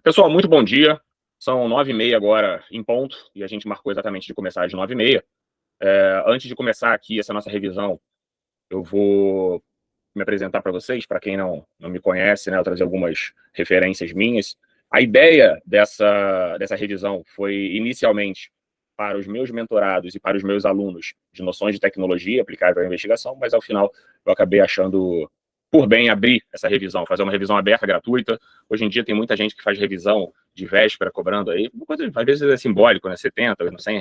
Pessoal, muito bom dia. São 9h30 agora em ponto, e a gente marcou exatamente de começar às 9h30. Antes de começar aqui essa nossa revisão, eu vou me apresentar para vocês, para quem não me conhece, né, eu trazer algumas referências minhas. A ideia dessa revisão foi inicialmente para os meus mentorados e para os meus alunos de noções de tecnologia aplicável à investigação, mas ao final eu acabei achando por bem abrir essa revisão, fazer uma revisão aberta, gratuita. Hoje em dia tem muita gente que faz revisão de véspera, cobrando aí, uma coisa, às vezes é simbólico, né, 70, R$ 100,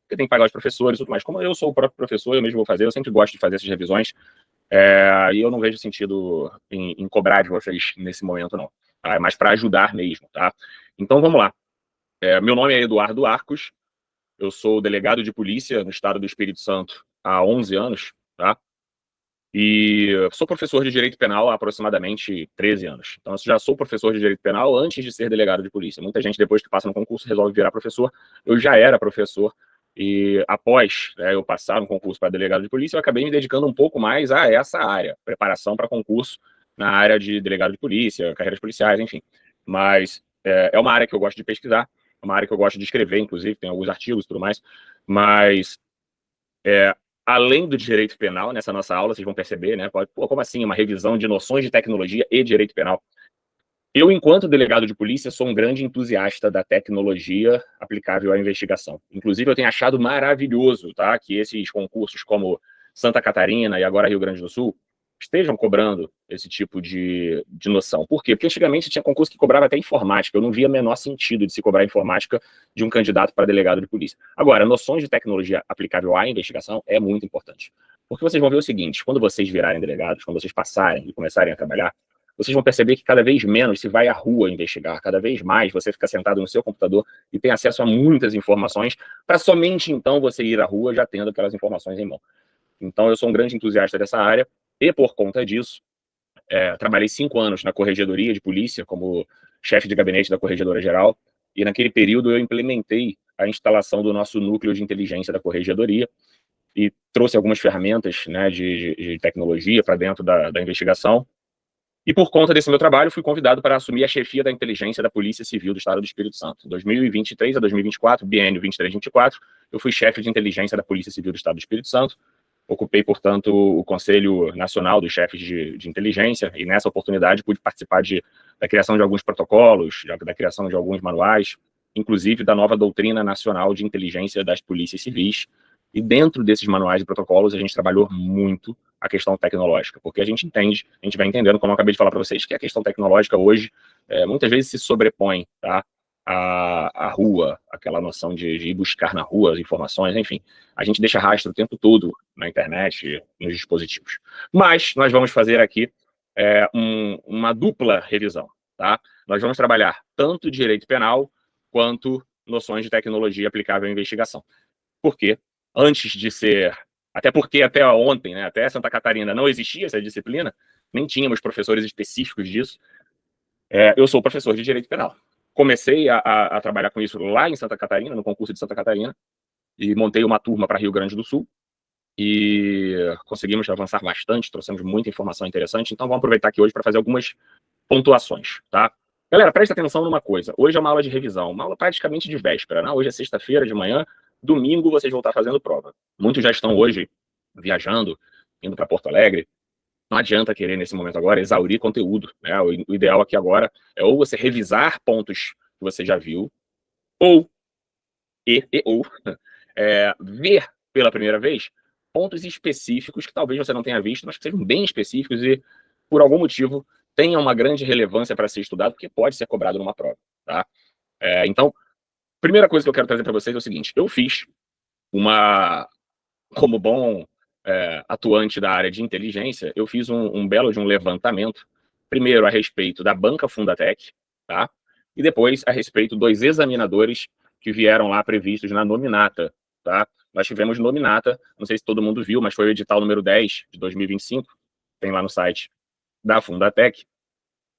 porque tem que pagar os professores e tudo mais. Como eu sou o próprio professor, eu mesmo vou fazer, eu sempre gosto de fazer essas revisões, e eu não vejo sentido em cobrar de vocês nesse momento, não. Tá? É mais para ajudar mesmo, tá? Então, vamos lá. Meu nome é Eduardo Arcos, eu sou delegado de polícia no estado do Espírito Santo há 11 anos, tá? E sou professor de Direito Penal há aproximadamente 13 anos. Então, eu já sou professor de Direito Penal antes de ser delegado de polícia. Muita gente, depois que passa no concurso, resolve virar professor. Eu já era professor e, após eu passar no concurso para delegado de polícia, eu acabei me dedicando um pouco mais a essa área, preparação para concurso na área de delegado de polícia, carreiras policiais, enfim. Mas é uma área que eu gosto de pesquisar, é uma área que eu gosto de escrever, inclusive, tem alguns artigos e tudo mais, mas além do direito penal, nessa nossa aula, vocês vão perceber, né? Pô, como assim? Uma revisão de noções de tecnologia e direito penal. Eu, enquanto delegado de polícia, sou um grande entusiasta da tecnologia aplicável à investigação. Inclusive, eu tenho achado maravilhoso, tá, que esses concursos como Santa Catarina e agora Rio Grande do Sul estejam cobrando esse tipo de noção. Por quê? Porque antigamente tinha concurso que cobrava até informática. Eu não via menor sentido de se cobrar informática de um candidato para delegado de polícia. Agora, noções de tecnologia aplicável à investigação é muito importante. Porque vocês vão ver o seguinte, quando vocês virarem delegados, quando vocês passarem e começarem a trabalhar, vocês vão perceber que cada vez menos se vai à rua investigar, cada vez mais você fica sentado no seu computador e tem acesso a muitas informações, para somente então você ir à rua já tendo aquelas informações em mão. Então, eu sou um grande entusiasta dessa área, e por conta disso, trabalhei 5 anos na Corregedoria de Polícia, como chefe de gabinete da Corregedora Geral, e naquele período eu implementei a instalação do nosso núcleo de inteligência da Corregedoria, e trouxe algumas ferramentas, né, de tecnologia para dentro da investigação. E por conta desse meu trabalho, fui convidado para assumir a chefia da inteligência da Polícia Civil do Estado do Espírito Santo. Em 2023 a 2024, biênio 23-24, eu fui chefe de inteligência da Polícia Civil do Estado do Espírito Santo. Ocupei, portanto, o Conselho Nacional dos Chefes de Inteligência, e nessa oportunidade pude participar da criação de alguns protocolos, da criação de alguns manuais, inclusive da nova doutrina nacional de inteligência das polícias civis. E dentro desses manuais e protocolos, a gente trabalhou muito a questão tecnológica, porque a gente entende, a gente vai entendendo, como eu acabei de falar para vocês, que a questão tecnológica hoje muitas vezes se sobrepõe, tá, à rua, aquela noção de ir buscar na rua as informações, enfim. A gente deixa rastro o tempo todo na internet, nos dispositivos. Mas nós vamos fazer aqui uma dupla revisão, tá? Nós vamos trabalhar tanto direito penal quanto noções de tecnologia aplicável à investigação. Por quê? Antes de ser... Até porque até ontem, né, até Santa Catarina, não existia essa disciplina, nem tínhamos professores específicos disso. Eu sou professor de direito penal. Comecei a trabalhar com isso lá em Santa Catarina, no concurso de Santa Catarina, e montei uma turma para Rio Grande do Sul, e conseguimos avançar bastante, trouxemos muita informação interessante, então vamos aproveitar aqui hoje para fazer algumas pontuações, tá? Galera, presta atenção numa coisa, hoje é uma aula de revisão, uma aula praticamente de véspera, né? Hoje é sexta-feira de manhã, domingo vocês vão estar fazendo prova. Muitos já estão hoje viajando, indo para Porto Alegre. Não adianta querer, nesse momento agora, exaurir conteúdo, né? O ideal aqui agora é ou você revisar pontos que você já viu, ou ver pela primeira vez pontos específicos que talvez você não tenha visto, mas que sejam bem específicos e, por algum motivo, tenham uma grande relevância para ser estudado, porque pode ser cobrado numa prova, tá? Então, primeira coisa que eu quero trazer para vocês é o seguinte, eu fiz como bom atuante da área de inteligência, eu fiz um belo de um levantamento, primeiro a respeito da banca Fundatec, tá? E depois a respeito dos examinadores que vieram lá previstos na nominata, tá? Nós tivemos nominata, não sei se todo mundo viu, mas foi o edital número 10 de 2025, tem lá no site da Fundatec.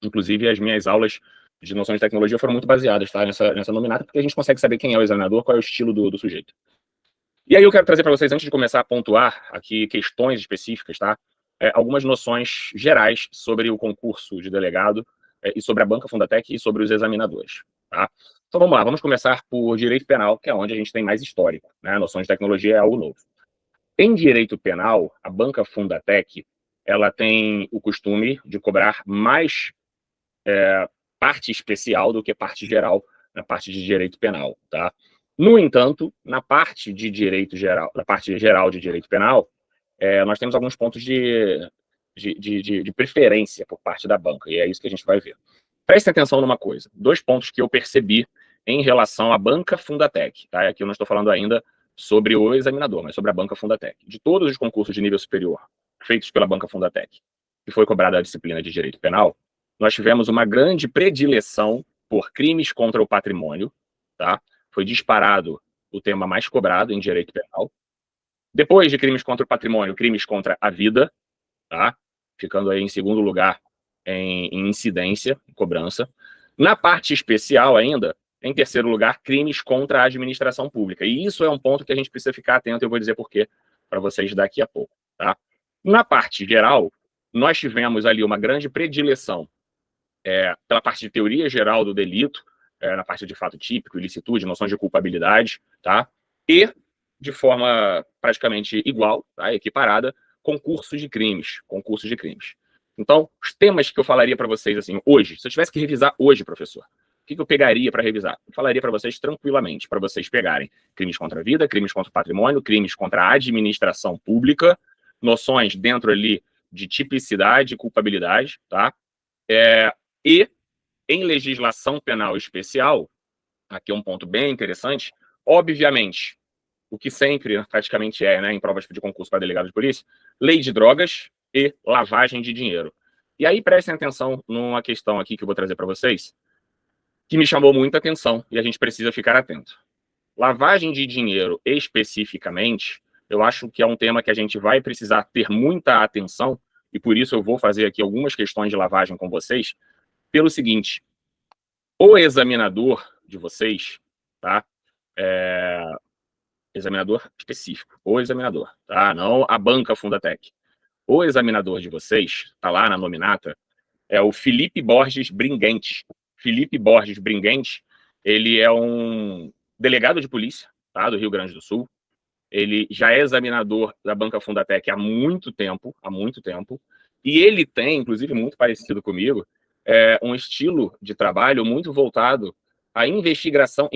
Inclusive, as minhas aulas de noções de tecnologia foram muito baseadas, tá, nessa nominata, porque a gente consegue saber quem é o examinador, qual é o estilo do sujeito. E aí eu quero trazer para vocês, antes de começar a pontuar aqui questões específicas, tá, algumas noções gerais sobre o concurso de delegado, e sobre a banca Fundatec e sobre os examinadores. Tá? Então vamos lá, vamos começar por direito penal, que é onde a gente tem mais histórico, né? A noção de tecnologia é algo novo. Em direito penal, a banca Fundatec, ela tem o costume de cobrar mais parte especial do que parte geral na parte de direito penal, tá? No entanto, na parte de direito geral, na parte geral de direito penal, nós temos alguns pontos de preferência por parte da banca, e é isso que a gente vai ver. Prestem atenção numa coisa, 2 pontos que eu percebi em relação à banca Fundatec, tá? Aqui eu não estou falando ainda sobre o examinador, mas sobre a banca Fundatec. De todos os concursos de nível superior feitos pela banca Fundatec, que foi cobrada a disciplina de direito penal, nós tivemos uma grande predileção por crimes contra o patrimônio, tá? Foi disparado o tema mais cobrado em direito penal. Depois de crimes contra o patrimônio, crimes contra a vida, tá? Ficando aí em segundo lugar em incidência, em cobrança. Na parte especial ainda, em terceiro lugar, crimes contra a administração pública. E isso é um ponto que a gente precisa ficar atento, eu vou dizer por quê para vocês daqui a pouco, tá? Na parte geral, nós tivemos ali uma grande predileção pela parte de teoria geral do delito, na parte de fato típico, ilicitude, noções de culpabilidade, tá? E, de forma praticamente igual, tá? Equiparada, concursos de crimes. Então, os temas que eu falaria para vocês, assim, hoje, se eu tivesse que revisar hoje, professor, o que eu pegaria para revisar? Eu falaria para vocês tranquilamente, para vocês pegarem crimes contra a vida, crimes contra o patrimônio, crimes contra a administração pública, noções dentro ali de tipicidade e culpabilidade, tá? E em legislação penal especial, aqui é um ponto bem interessante, obviamente, o que sempre praticamente né, em provas de concurso para delegado de polícia, lei de drogas e lavagem de dinheiro. E aí prestem atenção numa questão aqui que eu vou trazer para vocês, que me chamou muita atenção e a gente precisa ficar atento. Lavagem de dinheiro especificamente, eu acho que é um tema que a gente vai precisar ter muita atenção, e por isso eu vou fazer aqui algumas questões de lavagem com vocês, pelo seguinte: o examinador de vocês, tá? Examinador específico, o examinador, tá? Não a banca Fundatec. O examinador de vocês, tá lá na nominata, é o Felipe Borges Bringuente. Felipe Borges Bringuente, ele é um delegado de polícia, tá? Do Rio Grande do Sul. Ele já é examinador da banca Fundatec há muito tempo, e ele tem, inclusive muito parecido comigo, um estilo de trabalho muito voltado à investigação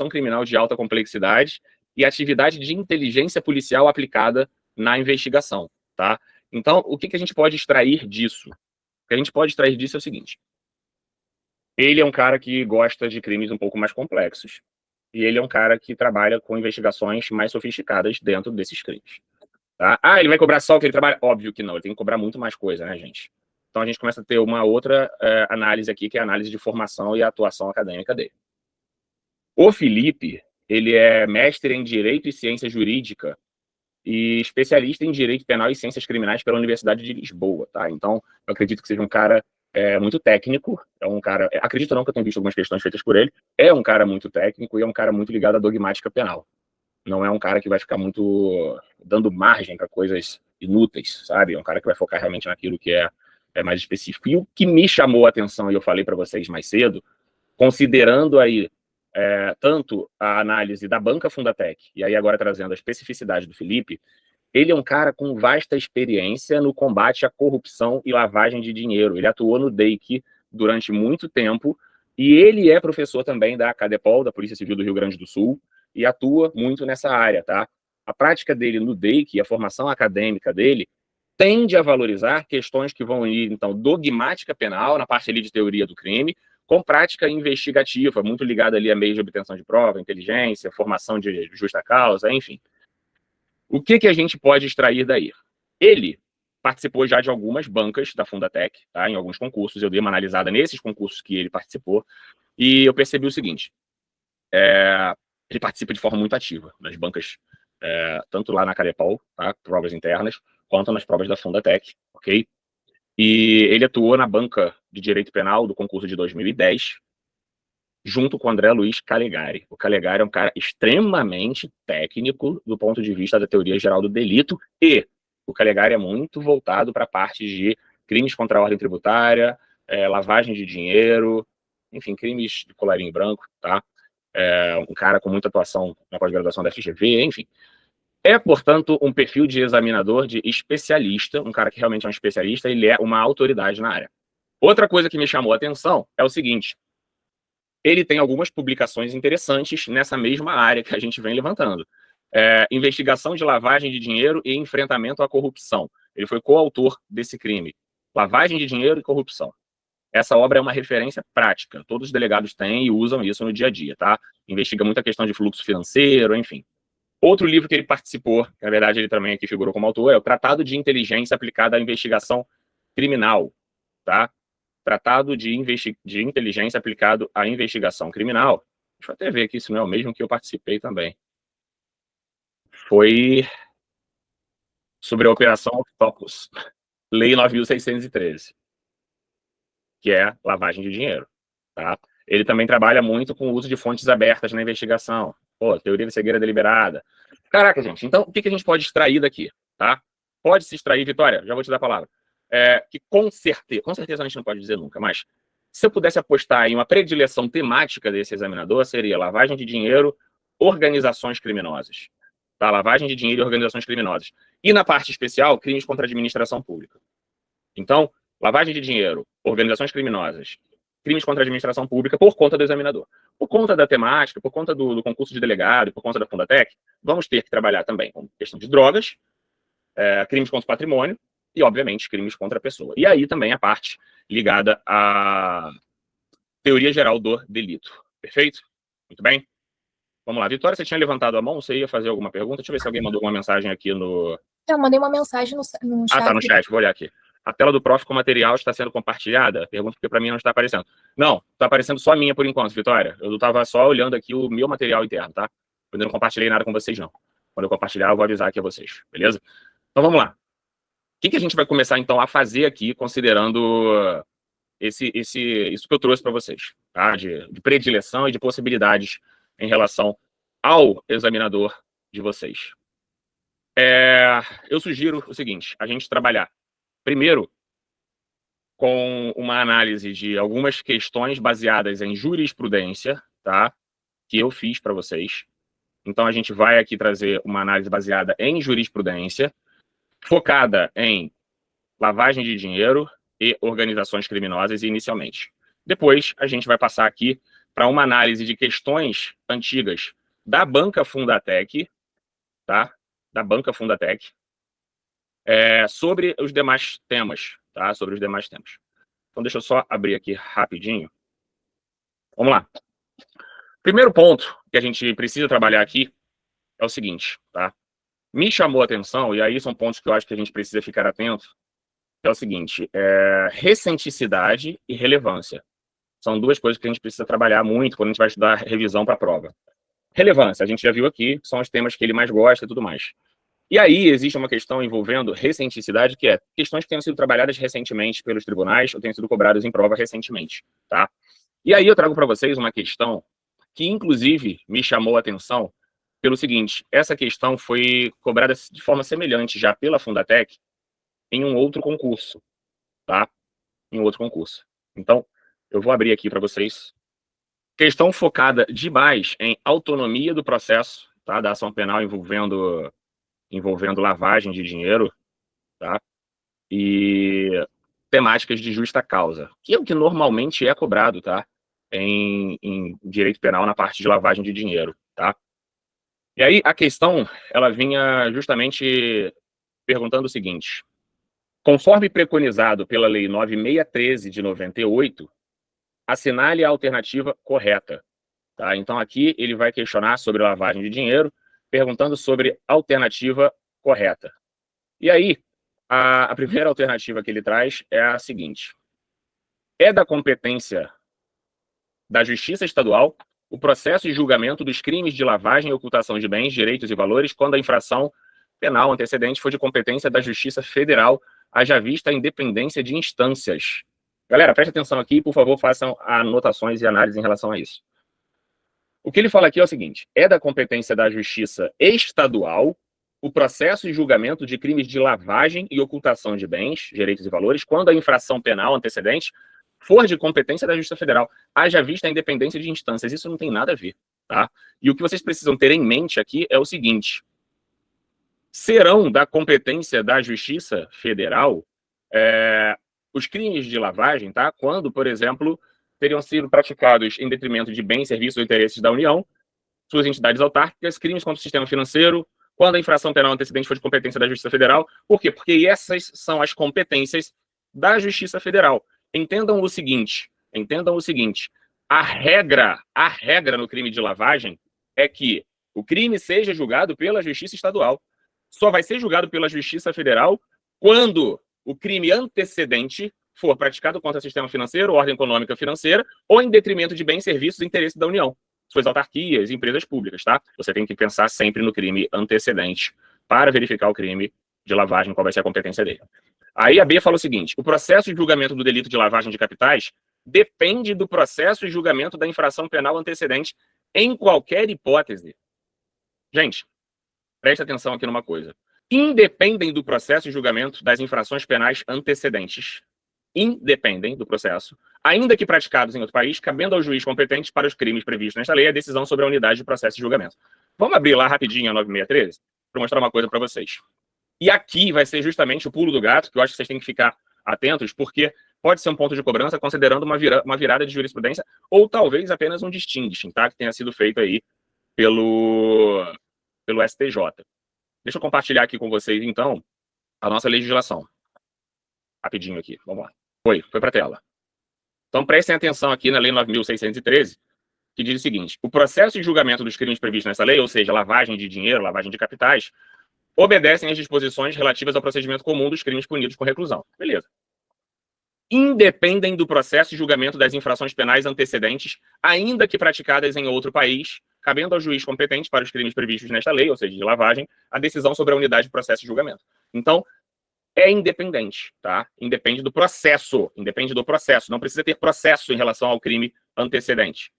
criminal de alta complexidade e atividade de inteligência policial aplicada na investigação, tá? Então, o que a gente pode extrair disso? O que a gente pode extrair disso é o seguinte: ele é um cara que gosta de crimes um pouco mais complexos, e ele é um cara que trabalha com investigações mais sofisticadas dentro desses crimes. Tá? Ele vai cobrar só o que ele trabalha? Óbvio que não, ele tem que cobrar muito mais coisa, né, gente? Então a gente começa a ter uma outra análise aqui, que é a análise de formação e atuação acadêmica dele. O Felipe, ele é mestre em Direito e Ciência Jurídica e especialista em Direito Penal e Ciências Criminais pela Universidade de Lisboa, tá? Então, eu acredito que seja um cara muito técnico, é um cara, acredito não que eu tenha visto algumas questões feitas por ele, é um cara muito técnico e é um cara muito ligado à dogmática penal. Não é um cara que vai ficar muito dando margem para coisas inúteis, sabe? É um cara que vai focar realmente naquilo que é mais específico. E o que me chamou a atenção, e eu falei para vocês mais cedo, considerando aí tanto a análise da banca Fundatec, e aí agora trazendo a especificidade do Felipe, ele é um cara com vasta experiência no combate à corrupção e lavagem de dinheiro. Ele atuou no DEIC durante muito tempo, e ele é professor também da CADEPOL, da Polícia Civil do Rio Grande do Sul, e atua muito nessa área, tá? A prática dele no DEIC, a formação acadêmica dele, tende a valorizar questões que vão ir, então, dogmática penal, na parte ali de teoria do crime, com prática investigativa, muito ligada ali a meios de obtenção de prova, inteligência, formação de justa causa, enfim. O que a gente pode extrair daí? Ele participou já de algumas bancas da Fundatec, tá? Em alguns concursos, eu dei uma analisada nesses concursos que ele participou, e eu percebi o seguinte: ele participa de forma muito ativa nas bancas, tanto lá na CADEPOL, tá? Provas internas, quanto nas provas da Fundatec, ok? E ele atuou na banca de Direito Penal do concurso de 2010, junto com o André Luiz Calegari. O Calegari é um cara extremamente técnico do ponto de vista da teoria geral do delito, e o Calegari é muito voltado para a parte de crimes contra a ordem tributária, lavagem de dinheiro, enfim, crimes de colarinho branco, tá? Um cara com muita atuação na pós-graduação da FGV, enfim. É, portanto, um perfil de examinador de especialista, um cara que realmente é um especialista, ele é uma autoridade na área. Outra coisa que me chamou a atenção é o seguinte: ele tem algumas publicações interessantes nessa mesma área que a gente vem levantando. Investigação de lavagem de dinheiro e enfrentamento à corrupção. Ele foi coautor desse crime. Lavagem de dinheiro e corrupção. Essa obra é uma referência prática. Todos os delegados têm e usam isso no dia a dia, tá? Investiga muita questão de fluxo financeiro, enfim. Outro livro que ele participou, que na verdade ele também aqui figurou como autor, é o Tratado de Inteligência Aplicada à Investigação Criminal, tá? Tratado de Inteligência Aplicado à Investigação Criminal. Deixa eu até ver aqui se não é o mesmo que eu participei também. Foi sobre a Operação Octopus, Lei 9.613, que é lavagem de dinheiro, tá? Ele também trabalha muito com o uso de fontes abertas na investigação. Pô, teoria de cegueira deliberada. Caraca, gente, então o que a gente pode extrair daqui, tá? Pode se extrair, Vitória, já vou te dar a palavra. Que com certeza a gente não pode dizer nunca, mas se eu pudesse apostar em uma predileção temática desse examinador, seria lavagem de dinheiro, organizações criminosas. Tá? Lavagem de dinheiro e organizações criminosas. E na parte especial, crimes contra a administração pública. Então, lavagem de dinheiro, organizações criminosas, crimes contra a administração pública por conta do examinador. Por conta da temática, por conta do concurso de delegado, por conta da Fundatec, vamos ter que trabalhar também com questão de drogas, crimes contra o patrimônio e, obviamente, crimes contra a pessoa. E aí também a parte ligada à teoria geral do delito. Perfeito? Muito bem. Vamos lá. Vitória, você tinha levantado a mão? Você ia fazer alguma pergunta? Deixa eu ver se alguém mandou alguma mensagem aqui no... Eu mandei uma mensagem no chat. Ah, tá no chat. Vou olhar aqui. A tela do prof com material está sendo compartilhada? Pergunta porque para mim não está aparecendo. Não, está aparecendo só a minha por enquanto, Vitória. Eu estava só olhando aqui o meu material interno, tá? Eu não compartilhei nada com vocês, não. Quando eu compartilhar, eu vou avisar aqui a vocês, beleza? Então vamos lá. O que a gente vai começar, então, a fazer aqui, considerando isso que eu trouxe para vocês, tá? De predileção e de possibilidades em relação ao examinador de vocês. Eu sugiro o seguinte: a gente trabalhar primeiro com uma análise de algumas questões baseadas em jurisprudência, tá? Que eu fiz para vocês. Então, a gente vai aqui trazer uma análise baseada em jurisprudência, focada em lavagem de dinheiro e organizações criminosas inicialmente. Depois, a gente vai passar aqui para uma análise de questões antigas da Banca Fundatec, tá? Da Banca Fundatec, sobre os demais temas, tá? Sobre os demais temas. Então, deixa eu só abrir aqui rapidinho. Vamos lá. Primeiro ponto que a gente precisa trabalhar aqui é o seguinte, tá? Me chamou a atenção, e aí são pontos que eu acho que a gente precisa ficar atento, é o seguinte: recenticidade e relevância. São duas coisas que a gente precisa trabalhar muito quando a gente vai estudar revisão para a prova. Relevância, a gente já viu aqui, são os temas que ele mais gosta e tudo mais. E aí existe uma questão envolvendo recenticidade, que é questões que tenham sido trabalhadas recentemente pelos tribunais ou tenham sido cobradas em prova recentemente, tá? E aí eu trago para vocês uma questão que, inclusive, me chamou a atenção pelo seguinte: essa questão foi cobrada de forma semelhante já pela Fundatec em um outro concurso, tá? Em um outro concurso. Então, eu vou abrir aqui para vocês. Questão focada demais em autonomia do processo, tá? Da ação penal envolvendo lavagem de dinheiro, tá? E temáticas de justa causa, que é o que normalmente é cobrado, tá? Em direito penal na parte de lavagem de dinheiro, tá? E aí a questão, ela vinha justamente perguntando o seguinte: conforme preconizado pela Lei 9613 de 98, assinale a alternativa correta, tá? Então aqui ele vai questionar sobre lavagem de dinheiro, perguntando sobre alternativa correta. E aí, a primeira alternativa que ele traz é a seguinte: é da competência da Justiça Estadual o processo e julgamento dos crimes de lavagem e ocultação de bens, direitos e valores quando a infração penal antecedente for de competência da Justiça Federal, haja vista a independência de instâncias. Galera, preste atenção aqui e, por favor, façam anotações e análises em relação a isso. O que ele fala aqui é o seguinte: é da competência da Justiça Estadual o processo e julgamento de crimes de lavagem e ocultação de bens, direitos e valores, quando a infração penal antecedente for de competência da Justiça Federal, haja vista a independência de instâncias. Isso não tem nada a ver, tá? E o que vocês precisam ter em mente aqui é o seguinte: serão da competência da Justiça Federal os crimes de lavagem, tá? Quando, por exemplo, teriam sido praticados em detrimento de bens, serviços ou interesses da União, suas entidades autárquicas, crimes contra o sistema financeiro, quando a infração penal antecedente for de competência da Justiça Federal. Por quê? Porque essas são as competências da Justiça Federal. Entendam o seguinte, a regra no crime de lavagem é que o crime seja julgado pela Justiça Estadual. Só vai ser julgado pela Justiça Federal quando o crime antecedente for praticado contra o sistema financeiro, ordem econômica financeira, ou em detrimento de bens, serviços e interesses da União, suas autarquias, empresas públicas, tá? Você tem que pensar sempre no crime antecedente para verificar o crime de lavagem, qual vai ser a competência dele. Aí a B fala o seguinte: o processo de julgamento do delito de lavagem de capitais depende do processo de julgamento da infração penal antecedente em qualquer hipótese. Gente, preste atenção aqui numa coisa. Independem do processo de julgamento das infrações penais antecedentes, independem do processo, ainda que praticados em outro país, cabendo ao juiz competente para os crimes previstos nesta lei a decisão sobre a unidade de processo de julgamento. Vamos abrir lá rapidinho a 9613 para mostrar uma coisa para vocês. E aqui vai ser justamente o pulo do gato, que eu acho que vocês têm que ficar atentos, porque pode ser um ponto de cobrança considerando uma virada de jurisprudência ou talvez apenas um distinguishing, tá? Que tenha sido feito aí pelo STJ. Deixa eu compartilhar aqui com vocês, então, a nossa legislação. Rapidinho aqui, vamos lá. Foi para a tela. Então, prestem atenção aqui na Lei 9.613, que diz o seguinte: o processo de julgamento dos crimes previstos nessa lei, ou seja, lavagem de dinheiro, lavagem de capitais, obedecem às disposições relativas ao procedimento comum dos crimes punidos com reclusão. Beleza. Independem do processo de julgamento das infrações penais antecedentes, ainda que praticadas em outro país, cabendo ao juiz competente para os crimes previstos nesta lei, ou seja, de lavagem, a decisão sobre a unidade de processo de julgamento. Então, é independente, tá? Independe do processo, não precisa ter processo em relação ao crime antecedente.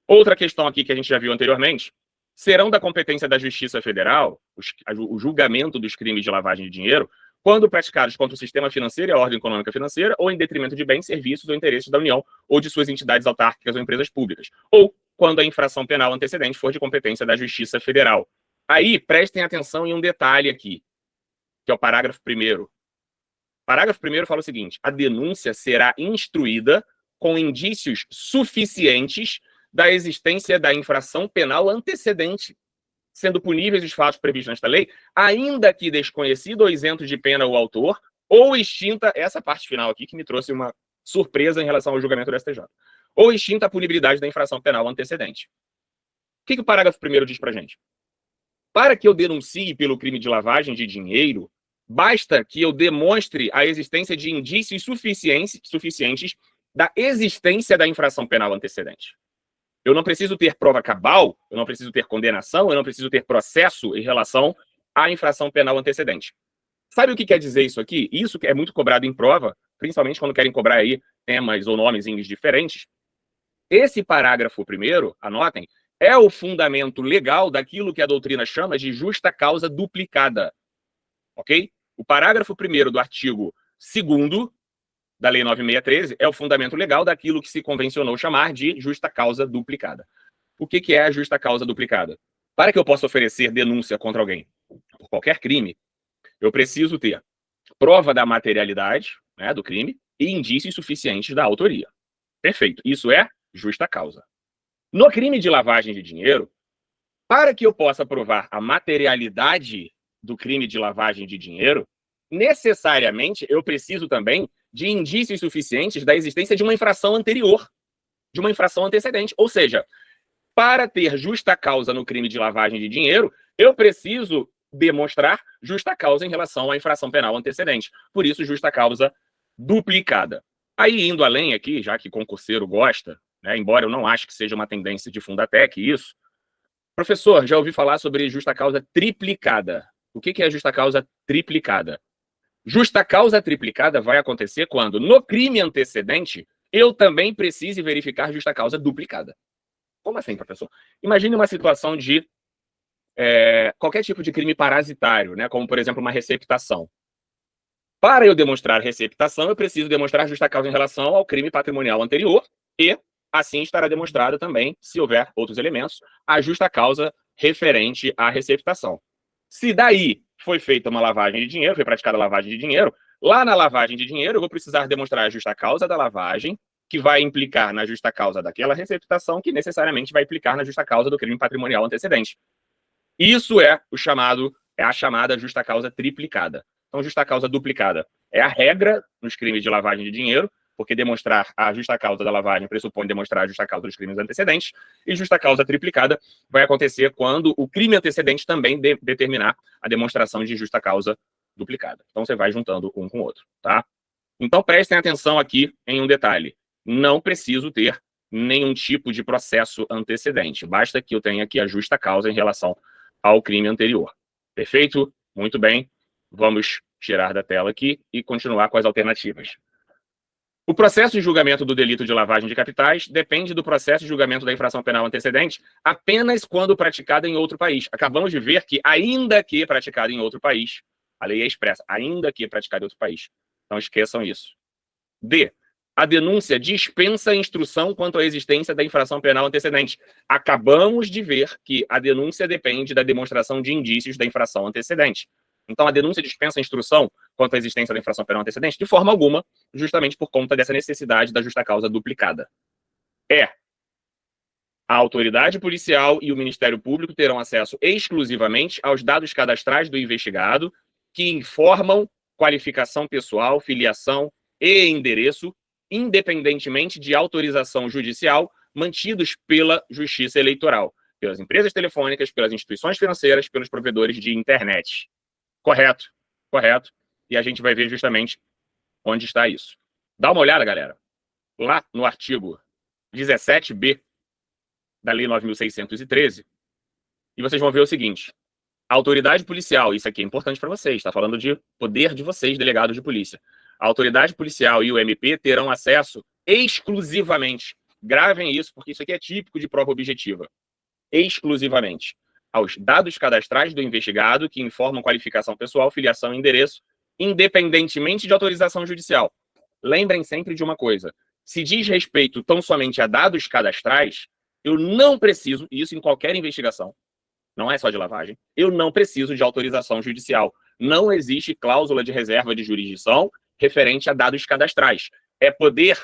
Outra questão aqui que a gente já viu anteriormente: serão da competência da Justiça Federal o julgamento dos crimes de lavagem de dinheiro quando praticados contra o sistema financeiro e a ordem econômica financeira, ou em detrimento de bens, serviços ou interesses da União ou de suas entidades autárquicas ou empresas públicas, ou quando a infração penal antecedente for de competência da Justiça Federal. Aí, prestem atenção em um detalhe aqui, que é o parágrafo 1º. Parágrafo 1º fala o seguinte: a denúncia será instruída com indícios suficientes da existência da infração penal antecedente, sendo puníveis os fatos previstos nesta lei, ainda que desconhecido ou isento de pena o autor, ou extinta, essa parte final aqui que me trouxe uma surpresa em relação ao julgamento do STJ, ou extinta a punibilidade da infração penal antecedente. O que o parágrafo 1º diz pra gente? Para que eu denuncie pelo crime de lavagem de dinheiro, basta que eu demonstre a existência de indícios suficientes da existência da infração penal antecedente. Eu não preciso ter prova cabal, eu não preciso ter condenação, eu não preciso ter processo em relação à infração penal antecedente. Sabe o que quer dizer isso aqui? Isso é muito cobrado em prova, principalmente quando querem cobrar aí temas ou nomezinhos diferentes. Esse parágrafo 1º, anotem, é o fundamento legal daquilo que a doutrina chama de justa causa duplicada. Ok? O parágrafo 1º do artigo 2º da Lei 9.613 é o fundamento legal daquilo que se convencionou chamar de justa causa duplicada. O que é a justa causa duplicada? Para que eu possa oferecer denúncia contra alguém por qualquer crime, eu preciso ter prova da materialidade, né, do crime e indícios suficientes da autoria. Perfeito. Isso é justa causa. No crime de lavagem de dinheiro, para que eu possa provar a materialidade do crime de lavagem de dinheiro, necessariamente eu preciso também de indícios suficientes da existência de uma infração anterior, de uma infração antecedente. Ou seja, para ter justa causa no crime de lavagem de dinheiro, eu preciso demonstrar justa causa em relação à infração penal antecedente. Por isso, justa causa duplicada. Aí, indo além aqui, já que concurseiro gosta, né, embora eu não ache que seja uma tendência de Fundatec isso, professor, já ouvi falar sobre justa causa triplicada. O que é justa causa triplicada? Justa causa triplicada vai acontecer quando, no crime antecedente, eu também precise verificar justa causa duplicada. Como assim, professor? Imagine uma situação de qualquer tipo de crime parasitário, né? Como, por exemplo, uma receptação. Para eu demonstrar receptação, eu preciso demonstrar justa causa em relação ao crime patrimonial anterior e, assim, estará demonstrada também, se houver outros elementos, a justa causa referente à receptação. Se daí foi feita uma lavagem de dinheiro, foi praticada a lavagem de dinheiro, lá na lavagem de dinheiro eu vou precisar demonstrar a justa causa da lavagem, que vai implicar na justa causa daquela receptação, que necessariamente vai implicar na justa causa do crime patrimonial antecedente. Isso é a chamada justa causa triplicada. Então, justa causa duplicada é a regra nos crimes de lavagem de dinheiro, porque demonstrar a justa causa da lavagem pressupõe demonstrar a justa causa dos crimes antecedentes, e justa causa triplicada vai acontecer quando o crime antecedente também determinar a demonstração de justa causa duplicada. Então, você vai juntando um com o outro, tá? Então, prestem atenção aqui em um detalhe. Não preciso ter nenhum tipo de processo antecedente. Basta que eu tenha aqui a justa causa em relação ao crime anterior. Perfeito? Muito bem. Vamos tirar da tela aqui e continuar com as alternativas. O processo de julgamento do delito de lavagem de capitais depende do processo de julgamento da infração penal antecedente apenas quando praticada em outro país. Acabamos de ver que, ainda que praticada em outro país, a lei é expressa, ainda que praticada em outro país. Não esqueçam isso. D. A denúncia dispensa a instrução quanto à existência da infração penal antecedente. Acabamos de ver que a denúncia depende da demonstração de indícios da infração antecedente. Então, a denúncia dispensa a instrução quanto à existência da infração penal antecedente de forma alguma, justamente por conta dessa necessidade da justa causa duplicada. A autoridade policial e o Ministério Público terão acesso exclusivamente aos dados cadastrais do investigado que informam qualificação pessoal, filiação e endereço, independentemente de autorização judicial, mantidos pela Justiça Eleitoral, pelas empresas telefônicas, pelas instituições financeiras, pelos provedores de internet. Correto, correto. E a gente vai ver justamente onde está isso. Dá uma olhada, galera. Lá no artigo 17b da Lei 9.613, e vocês vão ver o seguinte. A autoridade policial, isso aqui é importante para vocês, está falando de poder de vocês, delegados de polícia. A autoridade policial e o MP terão acesso exclusivamente, gravem isso, porque isso aqui é típico de prova objetiva, exclusivamente aos dados cadastrais do investigado que informam qualificação pessoal, filiação e endereço, independentemente de autorização judicial. Lembrem sempre de uma coisa, se diz respeito tão somente a dados cadastrais, eu não preciso, e isso em qualquer investigação, não é só de lavagem, eu não preciso de autorização judicial. Não existe cláusula de reserva de jurisdição referente a dados cadastrais. É poder,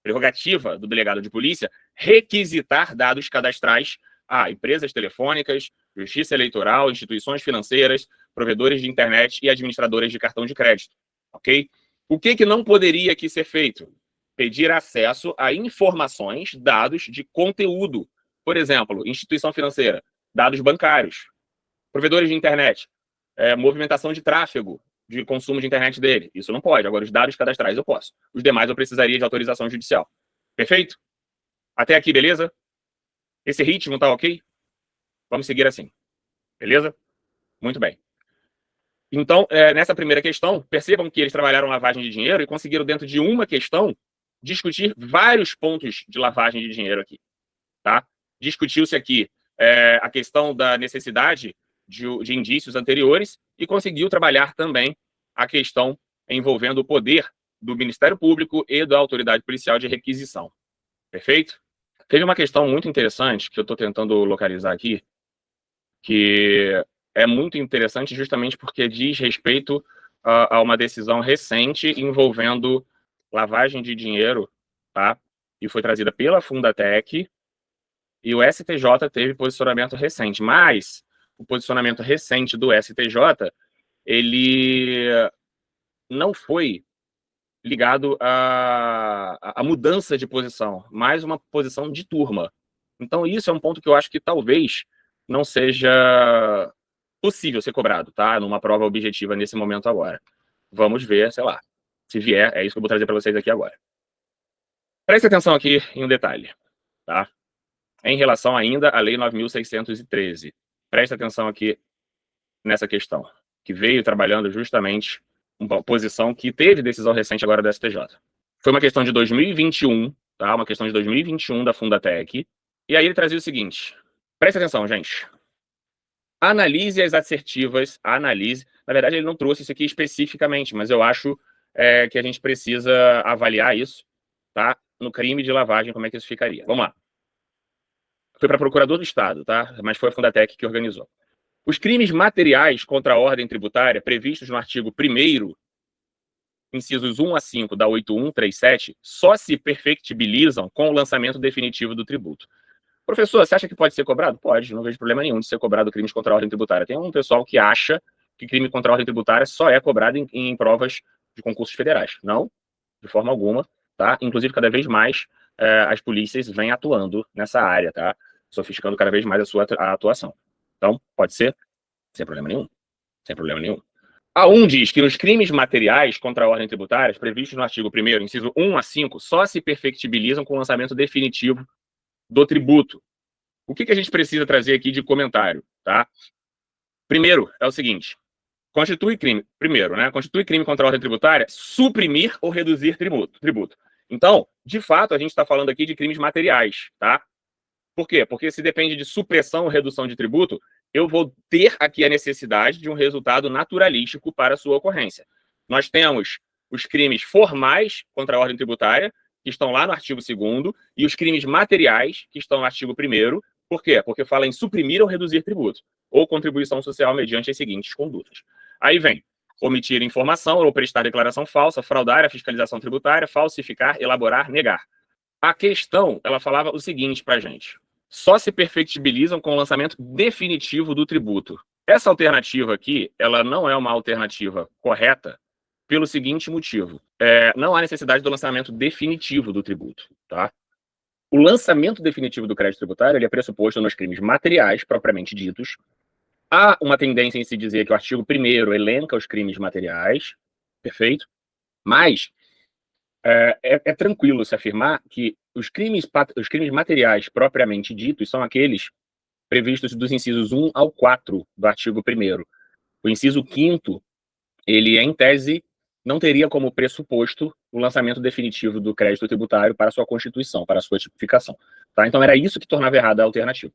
prerrogativa do delegado de polícia, requisitar dados cadastrais a empresas telefônicas, Justiça Eleitoral, instituições financeiras, provedores de internet e administradoras de cartão de crédito. Ok? O que não poderia aqui ser feito? Pedir acesso a informações, dados de conteúdo. Por exemplo, instituição financeira, dados bancários, provedores de internet, movimentação de tráfego, de consumo de internet dele. Isso não pode. Agora, os dados cadastrais eu posso. Os demais eu precisaria de autorização judicial. Perfeito? Até aqui, beleza? Esse ritmo tá ok? Vamos seguir assim. Beleza? Muito bem. Então, nessa primeira questão, percebam que eles trabalharam lavagem de dinheiro e conseguiram, dentro de uma questão, discutir vários pontos de lavagem de dinheiro aqui. Tá? Discutiu-se aqui a questão da necessidade de indícios anteriores e conseguiu trabalhar também a questão envolvendo o poder do Ministério Público e da autoridade policial de requisição. Perfeito? Teve uma questão muito interessante que eu estou tentando localizar aqui, que é muito interessante justamente porque diz respeito a uma decisão recente envolvendo lavagem de dinheiro, tá? E foi trazida pela Fundatec, e o STJ teve posicionamento recente, mas o posicionamento recente do STJ, ele não foi ligado à mudança de posição, mas uma posição de turma. Então, isso é um ponto que eu acho que talvez não seja possível ser cobrado, tá? Numa prova objetiva nesse momento agora. Vamos ver, sei lá. Se vier, é isso que eu vou trazer para vocês aqui agora. Preste atenção aqui em um detalhe, tá? Em relação ainda à Lei 9.613. Preste atenção aqui nessa questão, que veio trabalhando justamente uma posição que teve decisão recente agora do STJ. Foi uma questão de 2021, tá? Uma questão de 2021 da Fundatec. E aí ele trazia o seguinte. Preste atenção, gente. Analise as assertivas, analise Na verdade, ele não trouxe isso aqui especificamente, mas eu acho que a gente precisa avaliar isso, tá? No crime de lavagem, como é que isso ficaria. Vamos lá. Foi para procurador do Estado, tá? Mas foi a Fundatec que organizou. Os crimes materiais contra a ordem tributária previstos no artigo 1º, incisos 1 a 5 da 8137, só se perfectibilizam com o lançamento definitivo do tributo. Professor, você acha que pode ser cobrado? Pode, não vejo problema nenhum de ser cobrado crimes contra a ordem tributária. Tem um pessoal que acha que crime contra a ordem tributária só é cobrado em provas de concursos federais. Não, de forma alguma, tá? Inclusive, cada vez mais as polícias vêm atuando nessa área, tá? Sofisticando cada vez mais a sua atuação. Então, pode ser, sem problema nenhum. Sem problema nenhum. A 1 diz que nos crimes materiais contra a ordem tributária, previstos no artigo 1º, inciso 1 a 5, só se perfectibilizam com o lançamento definitivo do tributo. O que a gente precisa trazer aqui de comentário, tá? Primeiro, é o seguinte, constitui crime contra a ordem tributária suprimir ou reduzir tributo. Então, de fato, a gente está falando aqui de crimes materiais, tá? Por quê? Porque se depende de supressão ou redução de tributo, eu vou ter aqui a necessidade de um resultado naturalístico para a sua ocorrência. Nós temos os crimes formais contra a ordem tributária, que estão lá no artigo 2º, e os crimes materiais, que estão no artigo 1º. Por quê? Porque fala em suprimir ou reduzir tributo, ou contribuição social mediante as seguintes condutas. Aí vem omitir informação ou prestar declaração falsa, fraudar a fiscalização tributária, falsificar, elaborar, negar. A questão, ela falava o seguinte para a gente: só se perfectibilizam com o lançamento definitivo do tributo. Essa alternativa aqui, ela não é uma alternativa correta pelo seguinte motivo. Não há necessidade do lançamento definitivo do tributo, tá? O lançamento definitivo do crédito tributário ele é pressuposto nos crimes materiais, propriamente ditos. Há uma tendência em se dizer que o artigo 1º elenca os crimes materiais, perfeito? Mas é tranquilo se afirmar que os crimes materiais propriamente ditos são aqueles previstos dos incisos 1 ao 4 do artigo 1º. O inciso 5º, ele, em tese, não teria como pressuposto o lançamento definitivo do crédito tributário para sua constituição, para sua tipificação. Tá? Então, era isso que tornava errada a alternativa.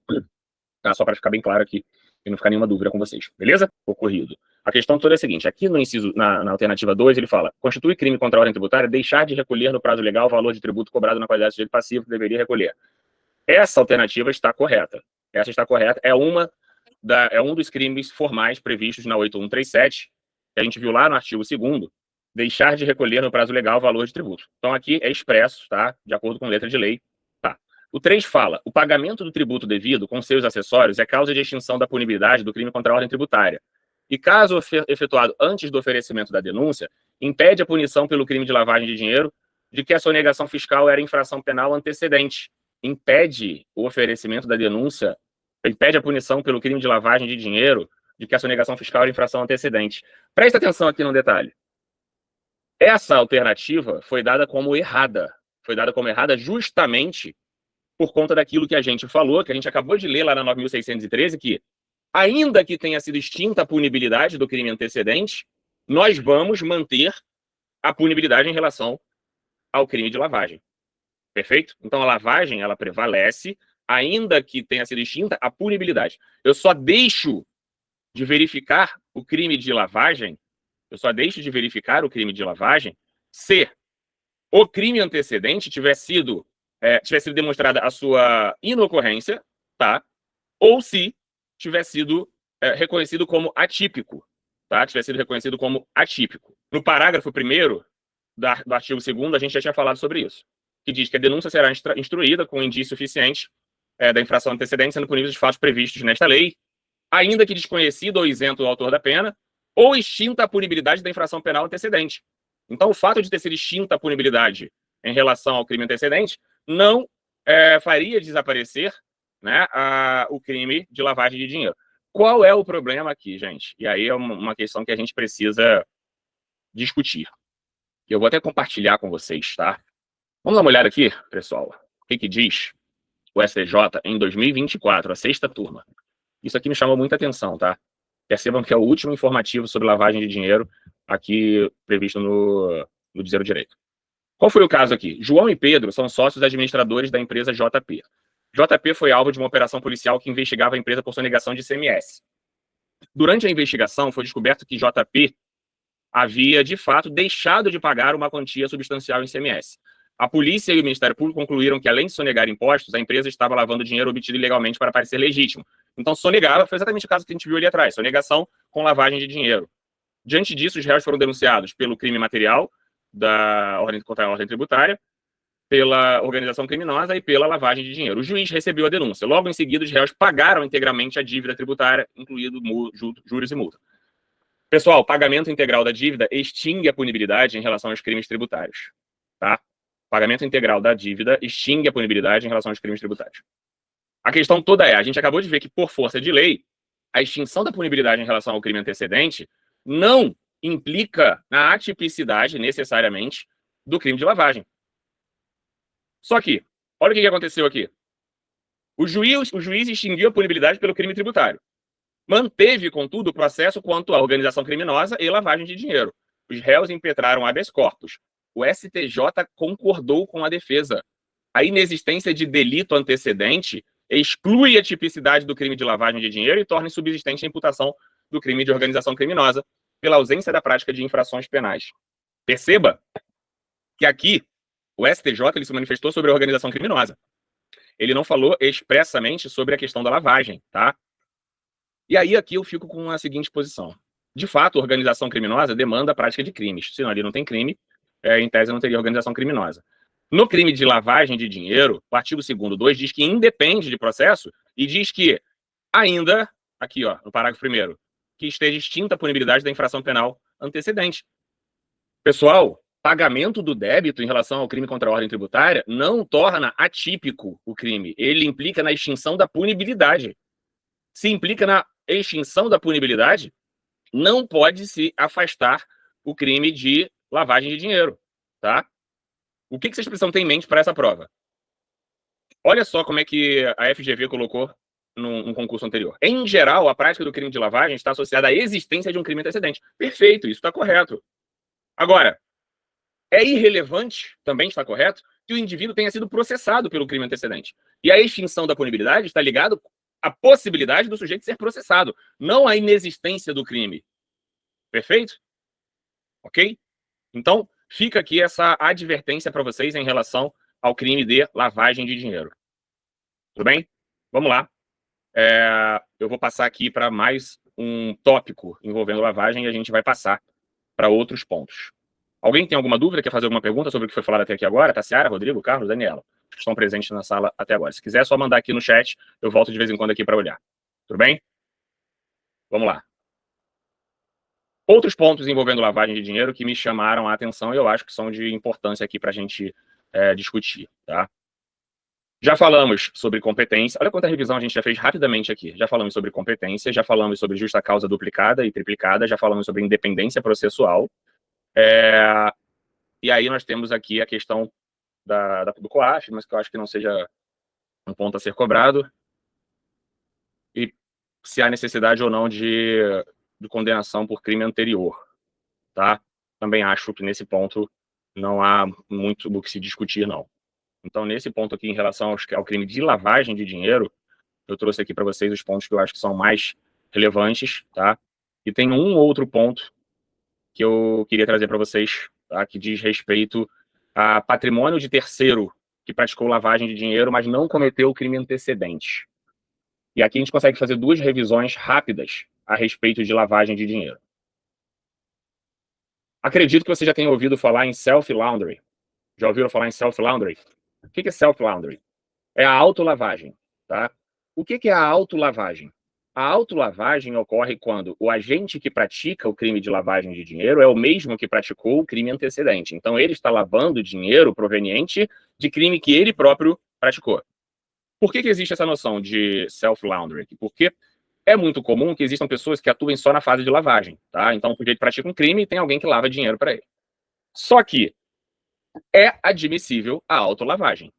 Tá? Só para ficar bem claro aqui e não ficar nenhuma dúvida com vocês. Beleza? Ocorrido. A questão toda é a seguinte: aqui no inciso, na alternativa 2, ele fala: constitui crime contra a ordem tributária deixar de recolher no prazo legal o valor de tributo cobrado na qualidade de sujeito passivo que deveria recolher. Essa alternativa está correta. Essa está correta. É um dos crimes formais previstos na 8137, que a gente viu lá no artigo 2º, deixar de recolher no prazo legal o valor de tributo. Então aqui é expresso, tá? De acordo com letra de lei. Tá. O 3 fala: o pagamento do tributo devido com seus acessórios é causa de extinção da punibilidade do crime contra a ordem tributária. E caso efetuado antes do oferecimento da denúncia, impede a punição pelo crime de lavagem de dinheiro de que a sonegação fiscal era infração penal antecedente. Impede o oferecimento da denúncia, impede a punição pelo crime de lavagem de dinheiro de que a sonegação fiscal era infração antecedente. Presta atenção aqui no detalhe. Essa alternativa foi dada como errada. Foi dada como errada justamente por conta daquilo que a gente falou, que a gente acabou de ler lá na 9.613, que ainda que tenha sido extinta a punibilidade do crime antecedente, nós vamos manter a punibilidade em relação ao crime de lavagem. Perfeito? Então, a lavagem, ela prevalece, ainda que tenha sido extinta a punibilidade. Eu só deixo de verificar o crime de lavagem, se o crime antecedente tiver sido demonstrada a sua inocorrência, tá? Ou se tiver sido reconhecido como atípico, tá? Tiver sido reconhecido como atípico. No parágrafo 1º do artigo 2º, a gente já tinha falado sobre isso, que diz que a denúncia será instruída com indício suficiente da infração antecedente, sendo punível os fatos previstos nesta lei, ainda que desconhecido ou isento o autor da pena, ou extinta a punibilidade da infração penal antecedente. Então, o fato de ter sido extinta a punibilidade em relação ao crime antecedente não faria desaparecer, né, o crime de lavagem de dinheiro. Qual é o problema aqui, gente? E aí é uma questão que a gente precisa discutir. Eu vou até compartilhar com vocês, tá? Vamos dar uma olhada aqui, pessoal. O que diz o STJ em 2024, a 6ª turma. Isso aqui me chamou muita atenção, tá? Percebam que é o último informativo sobre lavagem de dinheiro aqui previsto no Dizer o Direito. Qual foi o caso aqui? João e Pedro são sócios administradores da empresa JP. JP foi alvo de uma operação policial que investigava a empresa por sonegação de ICMS. Durante a investigação, foi descoberto que JP havia, de fato, deixado de pagar uma quantia substancial em ICMS. A polícia e o Ministério Público concluíram que, além de sonegar impostos, a empresa estava lavando dinheiro obtido ilegalmente para parecer legítimo. Então, sonegava, foi exatamente o caso que a gente viu ali atrás, sonegação com lavagem de dinheiro. Diante disso, os réus foram denunciados pelo crime material da ordem contra a ordem tributária, pela organização criminosa e pela lavagem de dinheiro. O juiz recebeu a denúncia. Logo em seguida, os réus pagaram integralmente a dívida tributária, incluído juros e multa. Pessoal, pagamento integral da dívida extingue a punibilidade em relação aos crimes tributários. Tá? Pagamento integral da dívida extingue a punibilidade em relação aos crimes tributários. A questão toda é, a gente acabou de ver que, por força de lei, a extinção da punibilidade em relação ao crime antecedente não implica na atipicidade, necessariamente, do crime de lavagem. Só que, olha o que aconteceu aqui. O juiz extinguiu a punibilidade pelo crime tributário. Manteve, contudo, o processo quanto à organização criminosa e lavagem de dinheiro. Os réus impetraram habeas corpus. O STJ concordou com a defesa. A inexistência de delito antecedente exclui a tipicidade do crime de lavagem de dinheiro e torna insubsistente a imputação do crime de organização criminosa pela ausência da prática de infrações penais. Perceba que aqui o STJ ele se manifestou sobre a organização criminosa. Ele não falou expressamente sobre a questão da lavagem, tá? E aí aqui eu fico com a seguinte posição. De fato, a organização criminosa demanda a prática de crimes. Senão ali não tem crime, em tese não teria organização criminosa. No crime de lavagem de dinheiro, o artigo 2º 2 diz que independe de processo e diz que ainda, aqui ó, no parágrafo 1º, que esteja extinta a punibilidade da infração penal antecedente. Pessoal, pagamento do débito em relação ao crime contra a ordem tributária não torna atípico o crime. Ele implica na extinção da punibilidade. Se implica na extinção da punibilidade, não pode se afastar o crime de lavagem de dinheiro, tá? O que vocês precisam ter em mente para essa prova? Olha só como é que a FGV colocou num concurso anterior. Em geral, a prática do crime de lavagem está associada à existência de um crime antecedente. Perfeito, isso está correto. Agora, é irrelevante, também está correto, que o indivíduo tenha sido processado pelo crime antecedente. E a extinção da punibilidade está ligado à possibilidade do sujeito ser processado, não à inexistência do crime. Perfeito? Ok? Então, fica aqui essa advertência para vocês em relação ao crime de lavagem de dinheiro. Tudo bem? Vamos lá. Eu vou passar aqui para mais um tópico envolvendo lavagem e a gente vai passar para outros pontos. Alguém tem alguma dúvida? Quer fazer alguma pergunta sobre o que foi falado até aqui agora? Tassiara, Rodrigo, Carlos, Daniela, que estão presentes na sala até agora. Se quiser, é só mandar aqui no chat. Eu volto de vez em quando aqui para olhar. Tudo bem? Vamos lá. Outros pontos envolvendo lavagem de dinheiro que me chamaram a atenção e eu acho que são de importância aqui para a gente discutir, tá? Já falamos sobre competência. Olha quanta revisão a gente já fez rapidamente aqui. Já falamos sobre competência, já falamos sobre justa causa duplicada e triplicada, já falamos sobre independência processual. E aí nós temos aqui a questão do COAF, mas que eu acho que não seja um ponto a ser cobrado. E se há necessidade ou não de condenação por crime anterior, tá? Também acho que nesse ponto não há muito do que se discutir, não. Então, nesse ponto aqui, em relação ao crime de lavagem de dinheiro, eu trouxe aqui para vocês os pontos que eu acho que são mais relevantes, tá? E tem um outro ponto que eu queria trazer para vocês, tá? Que diz respeito a patrimônio de terceiro que praticou lavagem de dinheiro, mas não cometeu o crime antecedente. E aqui a gente consegue fazer duas revisões rápidas a respeito de lavagem de dinheiro. Acredito que você já tenha ouvido falar em self-laundry. Já ouviram falar em self-laundry? O que é self-laundry? É a autolavagem, tá? O que é a autolavagem? A autolavagem ocorre quando o agente que pratica o crime de lavagem de dinheiro é o mesmo que praticou o crime antecedente. Então, ele está lavando dinheiro proveniente de crime que ele próprio praticou. Por que existe essa noção de self-laundry? Porque é muito comum que existam pessoas que atuem só na fase de lavagem, tá? Então, o sujeito pratica um crime e tem alguém que lava dinheiro para ele. Só que é admissível a autolavagem,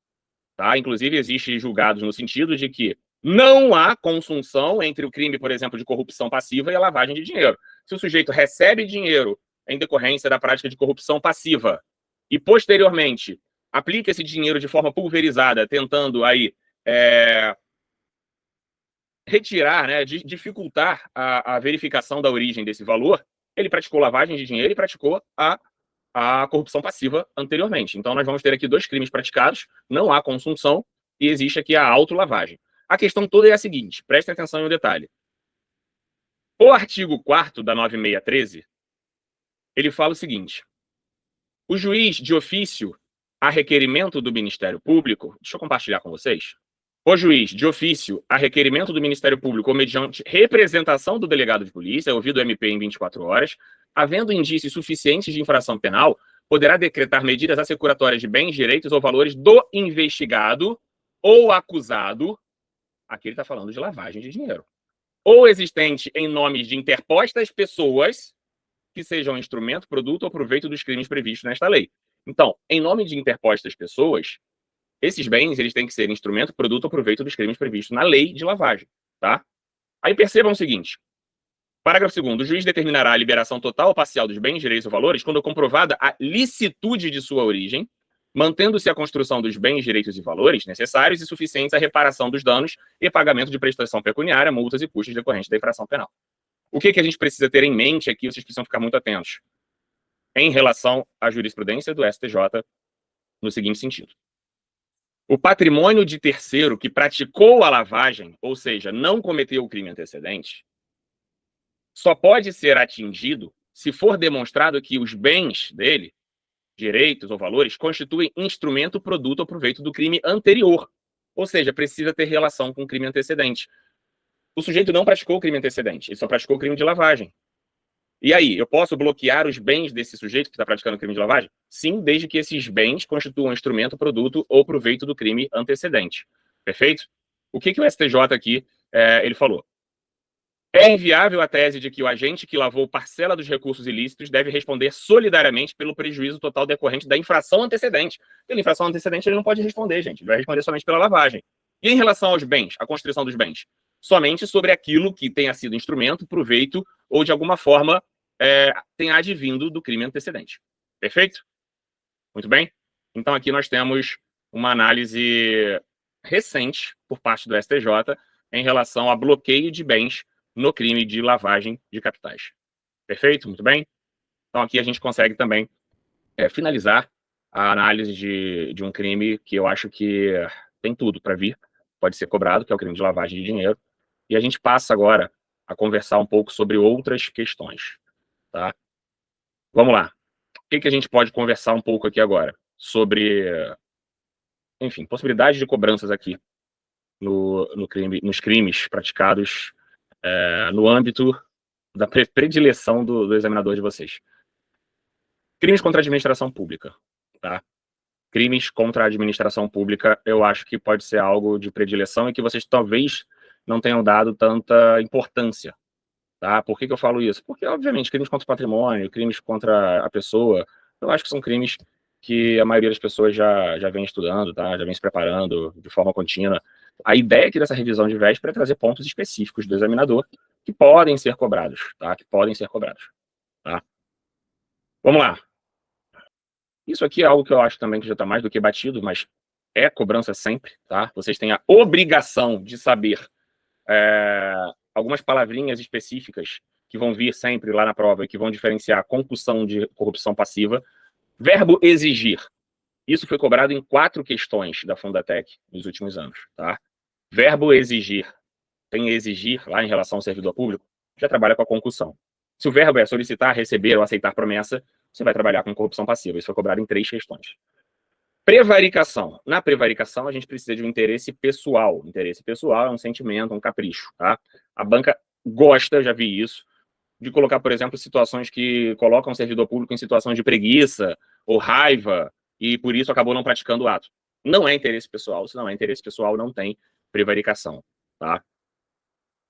tá? Inclusive, existem julgados no sentido de que não há consunção entre o crime, por exemplo, de corrupção passiva e a lavagem de dinheiro. Se o sujeito recebe dinheiro em decorrência da prática de corrupção passiva e, posteriormente, aplica esse dinheiro de forma pulverizada, tentando aí retirar, né, dificultar a verificação da origem desse valor, ele praticou lavagem de dinheiro e praticou a corrupção passiva anteriormente. Então, nós vamos ter aqui 2 crimes praticados, não há consunção e existe aqui a autolavagem. A questão toda é a seguinte, prestem atenção em um detalhe. O artigo 4º da 9613, ele fala o seguinte: o juiz de ofício, a requerimento do Ministério Público, deixa eu compartilhar com vocês. O juiz de ofício, a requerimento do Ministério Público ou mediante representação do delegado de polícia, ouvido o MP em 24 horas, havendo indícios suficientes de infração penal, poderá decretar medidas assecuratórias de bens, direitos ou valores do investigado ou acusado, aqui ele está falando de lavagem de dinheiro, ou existente em nomes de interpostas pessoas que sejam instrumento, produto ou proveito dos crimes previstos nesta lei. Então, em nome de interpostas pessoas, esses bens eles têm que ser instrumento, produto ou proveito dos crimes previstos na lei de lavagem, tá? Aí percebam o seguinte, parágrafo 2º, o juiz determinará a liberação total ou parcial dos bens, direitos ou valores quando comprovada a licitude de sua origem, mantendo-se a construção dos bens, direitos e valores necessários e suficientes à reparação dos danos e pagamento de prestação pecuniária, multas e custos decorrentes da infração penal. O que a gente precisa ter em mente aqui, vocês precisam ficar muito atentos, em relação à jurisprudência do STJ, no seguinte sentido. O patrimônio de terceiro que praticou a lavagem, ou seja, não cometeu o crime antecedente, só pode ser atingido se for demonstrado que os bens dele, direitos ou valores, constituem instrumento, produto ou proveito do crime anterior. Ou seja, precisa ter relação com o crime antecedente. O sujeito não praticou o crime antecedente, ele só praticou o crime de lavagem. E aí, eu posso bloquear os bens desse sujeito que está praticando o crime de lavagem? Sim, desde que esses bens constituam instrumento, produto ou proveito do crime antecedente. Perfeito? O que o STJ aqui ele falou? É inviável a tese de que o agente que lavou parcela dos recursos ilícitos deve responder solidariamente pelo prejuízo total decorrente da infração antecedente. Pela infração antecedente ele não pode responder, gente. Ele vai responder somente pela lavagem. E em relação aos bens, a constrição dos bens? Somente sobre aquilo que tenha sido instrumento, proveito ou de alguma forma tenha advindo do crime antecedente. Perfeito? Muito bem? Então aqui nós temos uma análise recente por parte do STJ em relação a bloqueio de bens no crime de lavagem de capitais. Perfeito? Muito bem? Então aqui a gente consegue também finalizar a análise de um crime que eu acho que tem tudo para vir, pode ser cobrado, que é o crime de lavagem de dinheiro. E a gente passa agora a conversar um pouco sobre outras questões. Tá? Vamos lá. O que a gente pode conversar um pouco aqui agora? Sobre, enfim, possibilidade de cobranças aqui nos crimes praticados no âmbito da predileção do examinador de vocês. Crimes contra a administração pública. Tá? Crimes contra a administração pública, eu acho que pode ser algo de predileção e que vocês talvez não tenham dado tanta importância. Tá? Por que eu falo isso? Porque, obviamente, crimes contra o patrimônio, crimes contra a pessoa, eu acho que são crimes que a maioria das pessoas já vem estudando, tá? Já vem se preparando de forma contínua. A ideia aqui dessa revisão de véspera é trazer pontos específicos do examinador que podem ser cobrados, tá? Que podem ser cobrados. Tá? Vamos lá. Isso aqui é algo que eu acho também que já está mais do que batido, mas é cobrança sempre, tá? Vocês têm a obrigação de saber algumas palavrinhas específicas que vão vir sempre lá na prova e que vão diferenciar concussão de corrupção passiva. Verbo exigir. Isso foi cobrado em 4 questões da Fundatec nos últimos anos. Tá? Verbo exigir. Tem exigir lá em relação ao servidor público, já trabalha com a concussão. Se o verbo é solicitar, receber ou aceitar promessa, você vai trabalhar com corrupção passiva. Isso foi cobrado em 3 questões. Prevaricação. Na prevaricação, a gente precisa de um interesse pessoal. Interesse pessoal é um sentimento, um capricho. Tá? A banca gosta, eu já vi isso, de colocar, por exemplo, situações que colocam o servidor público em situações de preguiça ou raiva e, por isso, acabou não praticando o ato. Não é interesse pessoal. Se não é interesse pessoal, não tem prevaricação. Tá?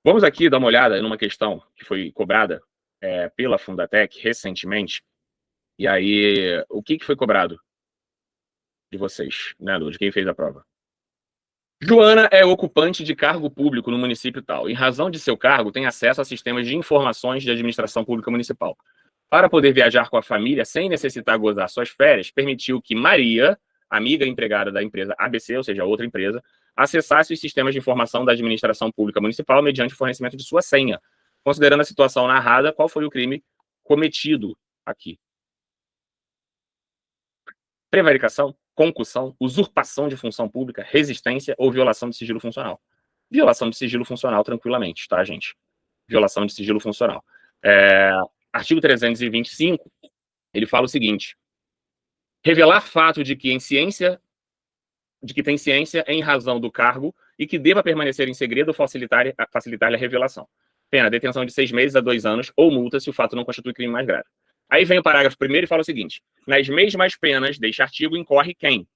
Vamos aqui dar uma olhada numa questão que foi cobrada pela Fundatec recentemente. E aí, o que foi cobrado de vocês, né, Lu, de quem fez a prova? Joana é ocupante de cargo público no município tal. Em razão de seu cargo, tem acesso a sistemas de informações de administração pública municipal. Para poder viajar com a família sem necessitar gozar suas férias, permitiu que Maria, amiga empregada da empresa ABC, ou seja, outra empresa, acessasse os sistemas de informação da administração pública municipal mediante o fornecimento de sua senha. Considerando a situação narrada, qual foi o crime cometido aqui? Prevaricação, concussão, usurpação de função pública, resistência ou violação de sigilo funcional. Violação de sigilo funcional, tranquilamente, tá, gente? Violação de sigilo funcional. Artigo 325, ele fala o seguinte: revelar fato de que tem ciência em razão do cargo e que deva permanecer em segredo ou facilitar-lhe a revelação. Pena, detenção de 6 meses a 2 anos ou multa se o fato não constitui crime mais grave. Aí vem o parágrafo 1º e fala o seguinte: nas mesmas penas deste artigo incorre quem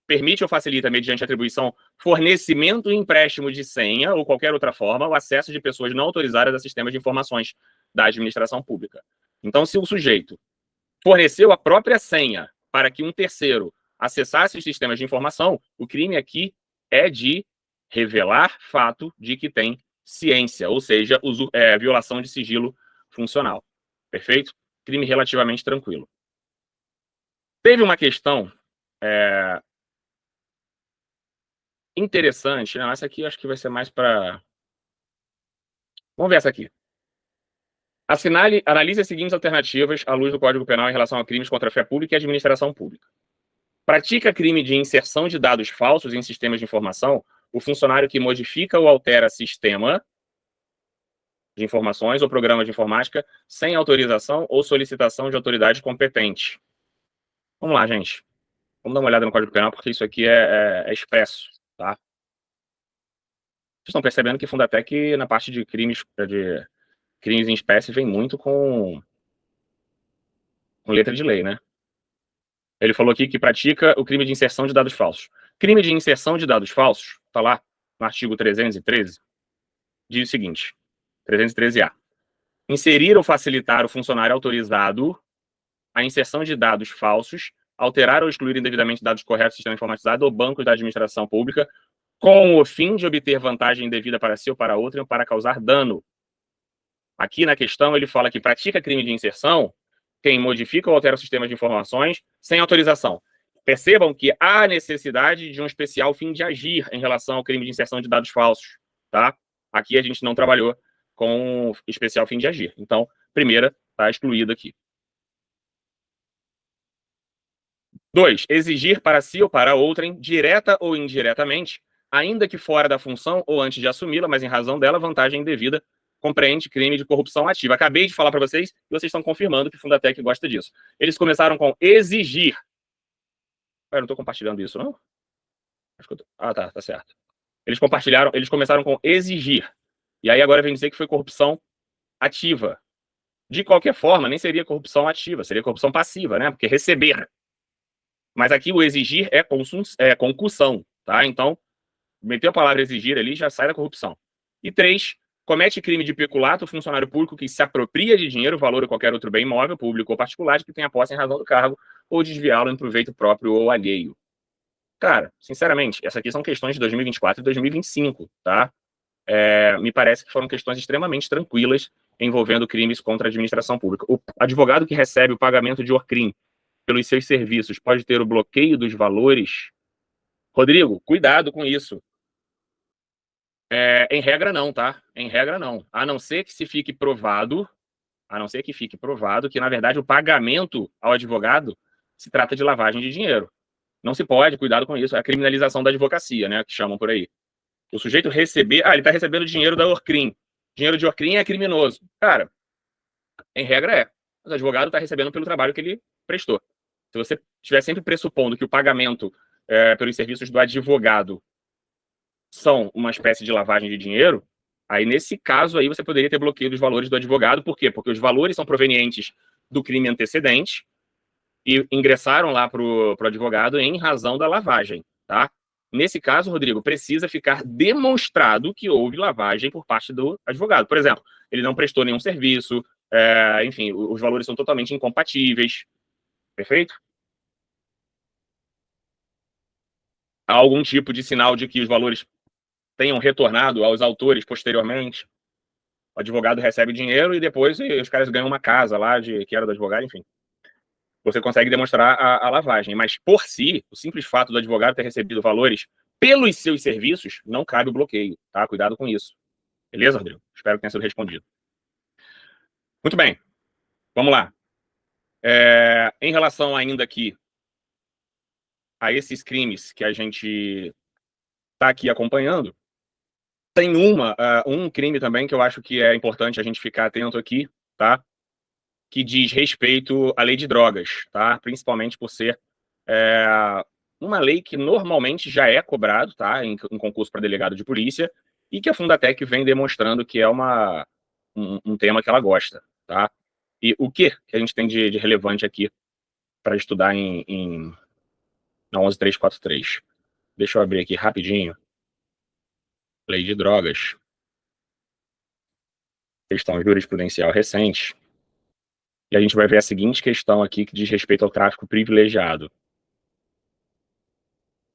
permite ou facilita, mediante atribuição, fornecimento e empréstimo de senha ou qualquer outra forma, o acesso de pessoas não autorizadas a sistemas de informações da administração pública. Então, se o sujeito forneceu a própria senha para que um terceiro acessasse os sistemas de informação, o crime aqui é de revelar fato de que tem ciência, ou seja, violação de sigilo funcional. Perfeito? Crime relativamente tranquilo. Teve uma questão interessante. Não, essa aqui acho que vai ser mais para... Vamos ver essa aqui. Analise as seguintes alternativas à luz do Código Penal em relação a crimes contra a fé pública e administração pública. Pratica crime de inserção de dados falsos em sistemas de informação o funcionário que modifica ou altera sistema de informações ou programa de informática sem autorização ou solicitação de autoridade competente. Vamos lá, gente. Vamos dar uma olhada no Código Penal, porque isso aqui é expresso, tá? Vocês estão percebendo que Fundatec, na parte de crimes em espécie, vem muito com letra de lei, né? Ele falou aqui que pratica o crime de inserção de dados falsos. Crime de inserção de dados falsos, tá lá no artigo 313, diz o seguinte: 313-A. Inserir ou facilitar o funcionário autorizado a inserção de dados falsos, alterar ou excluir indevidamente dados corretos do sistema informatizado ou bancos da administração pública, com o fim de obter vantagem indevida para si ou para outro ou para causar dano. Aqui na questão ele fala que pratica crime de inserção quem modifica ou altera o sistema de informações sem autorização. Percebam que há necessidade de um especial fim de agir em relação ao crime de inserção de dados falsos, tá? Aqui a gente não trabalhou com especial fim de agir. Então, primeira está excluída aqui. 2. Exigir para si ou para outrem, direta ou indiretamente, ainda que fora da função ou antes de assumi-la, mas em razão dela, vantagem indevida, compreende crime de corrupção ativa. Acabei de falar para vocês e vocês estão confirmando que o Fundatec gosta disso. Eles começaram com exigir. Eu não estou compartilhando isso, não? Acho que eu tô... Ah, tá certo. Eles começaram com exigir. E aí agora vem dizer que foi corrupção ativa. De qualquer forma, nem seria corrupção ativa, seria corrupção passiva, né? Porque receber. Mas aqui o exigir é concussão, tá? Então, meteu a palavra exigir ali, já sai da corrupção. E 3, comete crime de peculato o funcionário público que se apropria de dinheiro, valor ou qualquer outro bem imóvel, público ou particular, de que tenha posse em razão do cargo, ou desviá-lo em proveito próprio ou alheio. Cara, sinceramente, essas aqui são questões de 2024 e 2025, tá? Me parece que foram questões extremamente tranquilas envolvendo crimes contra a administração pública. O advogado que recebe o pagamento de ORCRIM pelos seus serviços pode ter o bloqueio dos valores? Rodrigo, cuidado com isso. Em regra não, tá? Em regra não. A não ser que fique provado que, na verdade, o pagamento ao advogado se trata de lavagem de dinheiro. Não se pode, cuidado com isso, é a criminalização da advocacia, né, que chamam por aí. O sujeito receber... ele está recebendo dinheiro da ORCRIM. Dinheiro de ORCRIM é criminoso. Cara, em regra é. O advogado está recebendo pelo trabalho que ele prestou. Se você estiver sempre pressupondo que o pagamento pelos serviços do advogado são uma espécie de lavagem de dinheiro, aí nesse caso aí você poderia ter bloqueio dos valores do advogado. Por quê? Porque os valores são provenientes do crime antecedente e ingressaram lá para o advogado em razão da lavagem, tá? Nesse caso, Rodrigo, precisa ficar demonstrado que houve lavagem por parte do advogado. Por exemplo, ele não prestou nenhum serviço, enfim, os valores são totalmente incompatíveis. Perfeito? Há algum tipo de sinal de que os valores tenham retornado aos autores posteriormente? O advogado recebe dinheiro e depois os caras ganham uma casa lá que era do advogado, enfim. Você consegue demonstrar a lavagem, mas por si, o simples fato do advogado ter recebido valores pelos seus serviços, não cabe o bloqueio, tá? Cuidado com isso. Beleza, Rodrigo? Espero que tenha sido respondido. Muito bem. Vamos lá. Em relação ainda aqui a esses crimes que a gente está aqui acompanhando, tem um crime também que eu acho que é importante a gente ficar atento aqui, tá? Que diz respeito à lei de drogas, tá? Principalmente por ser uma lei que normalmente já é cobrado, tá? Em concurso para delegado de polícia, e que a Fundatec vem demonstrando que é um tema que ela gosta, tá? E o que a gente tem de relevante aqui para estudar na 11343? Deixa eu abrir aqui rapidinho. Lei de drogas. Questão jurisprudencial recente. E a gente vai ver a seguinte questão aqui que diz respeito ao tráfico privilegiado,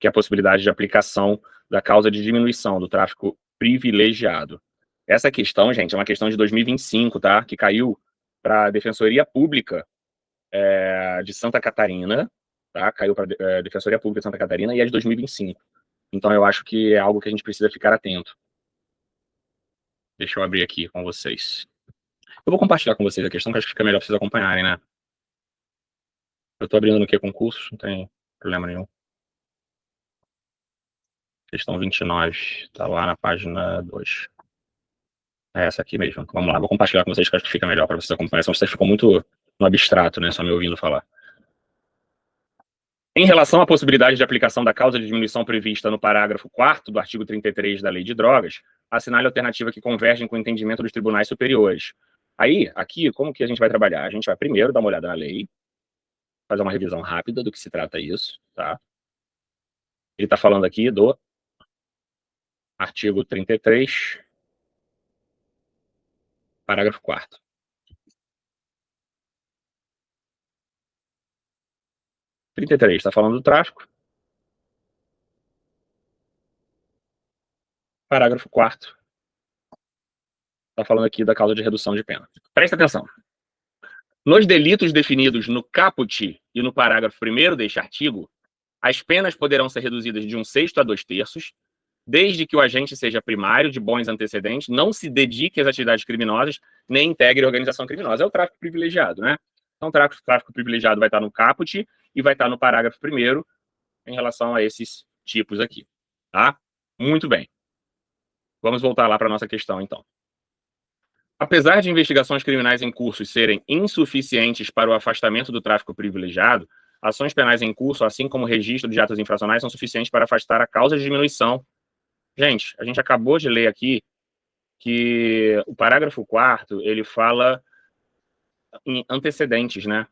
que é a possibilidade de aplicação da causa de diminuição do tráfico privilegiado. Essa questão, gente, é uma questão de 2025, tá? Que caiu para a Defensoria Pública de Santa Catarina, tá? Caiu para a Defensoria Pública de Santa Catarina e é de 2025. Então eu acho que é algo que a gente precisa ficar atento. Deixa eu abrir aqui com vocês. Eu vou compartilhar com vocês a questão, que acho que fica melhor para vocês acompanharem, né? Eu tô abrindo no que concurso, não tem problema nenhum. Questão 29, tá lá na página 2. É essa aqui mesmo. Vamos lá, vou compartilhar com vocês, que acho que fica melhor para vocês acompanharem, senão vocês ficam muito no abstrato, né? Só me ouvindo falar. Em relação à possibilidade de aplicação da causa de diminuição prevista no parágrafo 4º do artigo 33 da Lei de Drogas, assinale a alternativa que convergem com o entendimento dos tribunais superiores. Aí, aqui, como que a gente vai trabalhar? A gente vai primeiro dar uma olhada na lei, fazer uma revisão rápida do que se trata isso, tá? Ele está falando aqui do artigo 33, parágrafo 4º. 33 está falando do tráfico. Parágrafo 4º está falando aqui da causa de redução de pena. Presta atenção. Nos delitos definidos no caput e no parágrafo 1º deste artigo, as penas poderão ser reduzidas de 1/6 a 2/3, desde que o agente seja primário, de bons antecedentes, não se dedique às atividades criminosas, nem integre organização criminosa. É o tráfico privilegiado, né? Então, o tráfico privilegiado vai estar no caput e vai estar no parágrafo 1º em relação a esses tipos aqui, tá? Muito bem. Vamos voltar lá para a nossa questão, então. Apesar de investigações criminais em curso serem insuficientes para o afastamento do tráfico privilegiado, ações penais em curso, assim como o registro de atos infracionais, são suficientes para afastar a causa de diminuição. Gente, a gente acabou de ler aqui que o parágrafo 4º, ele fala em antecedentes, né?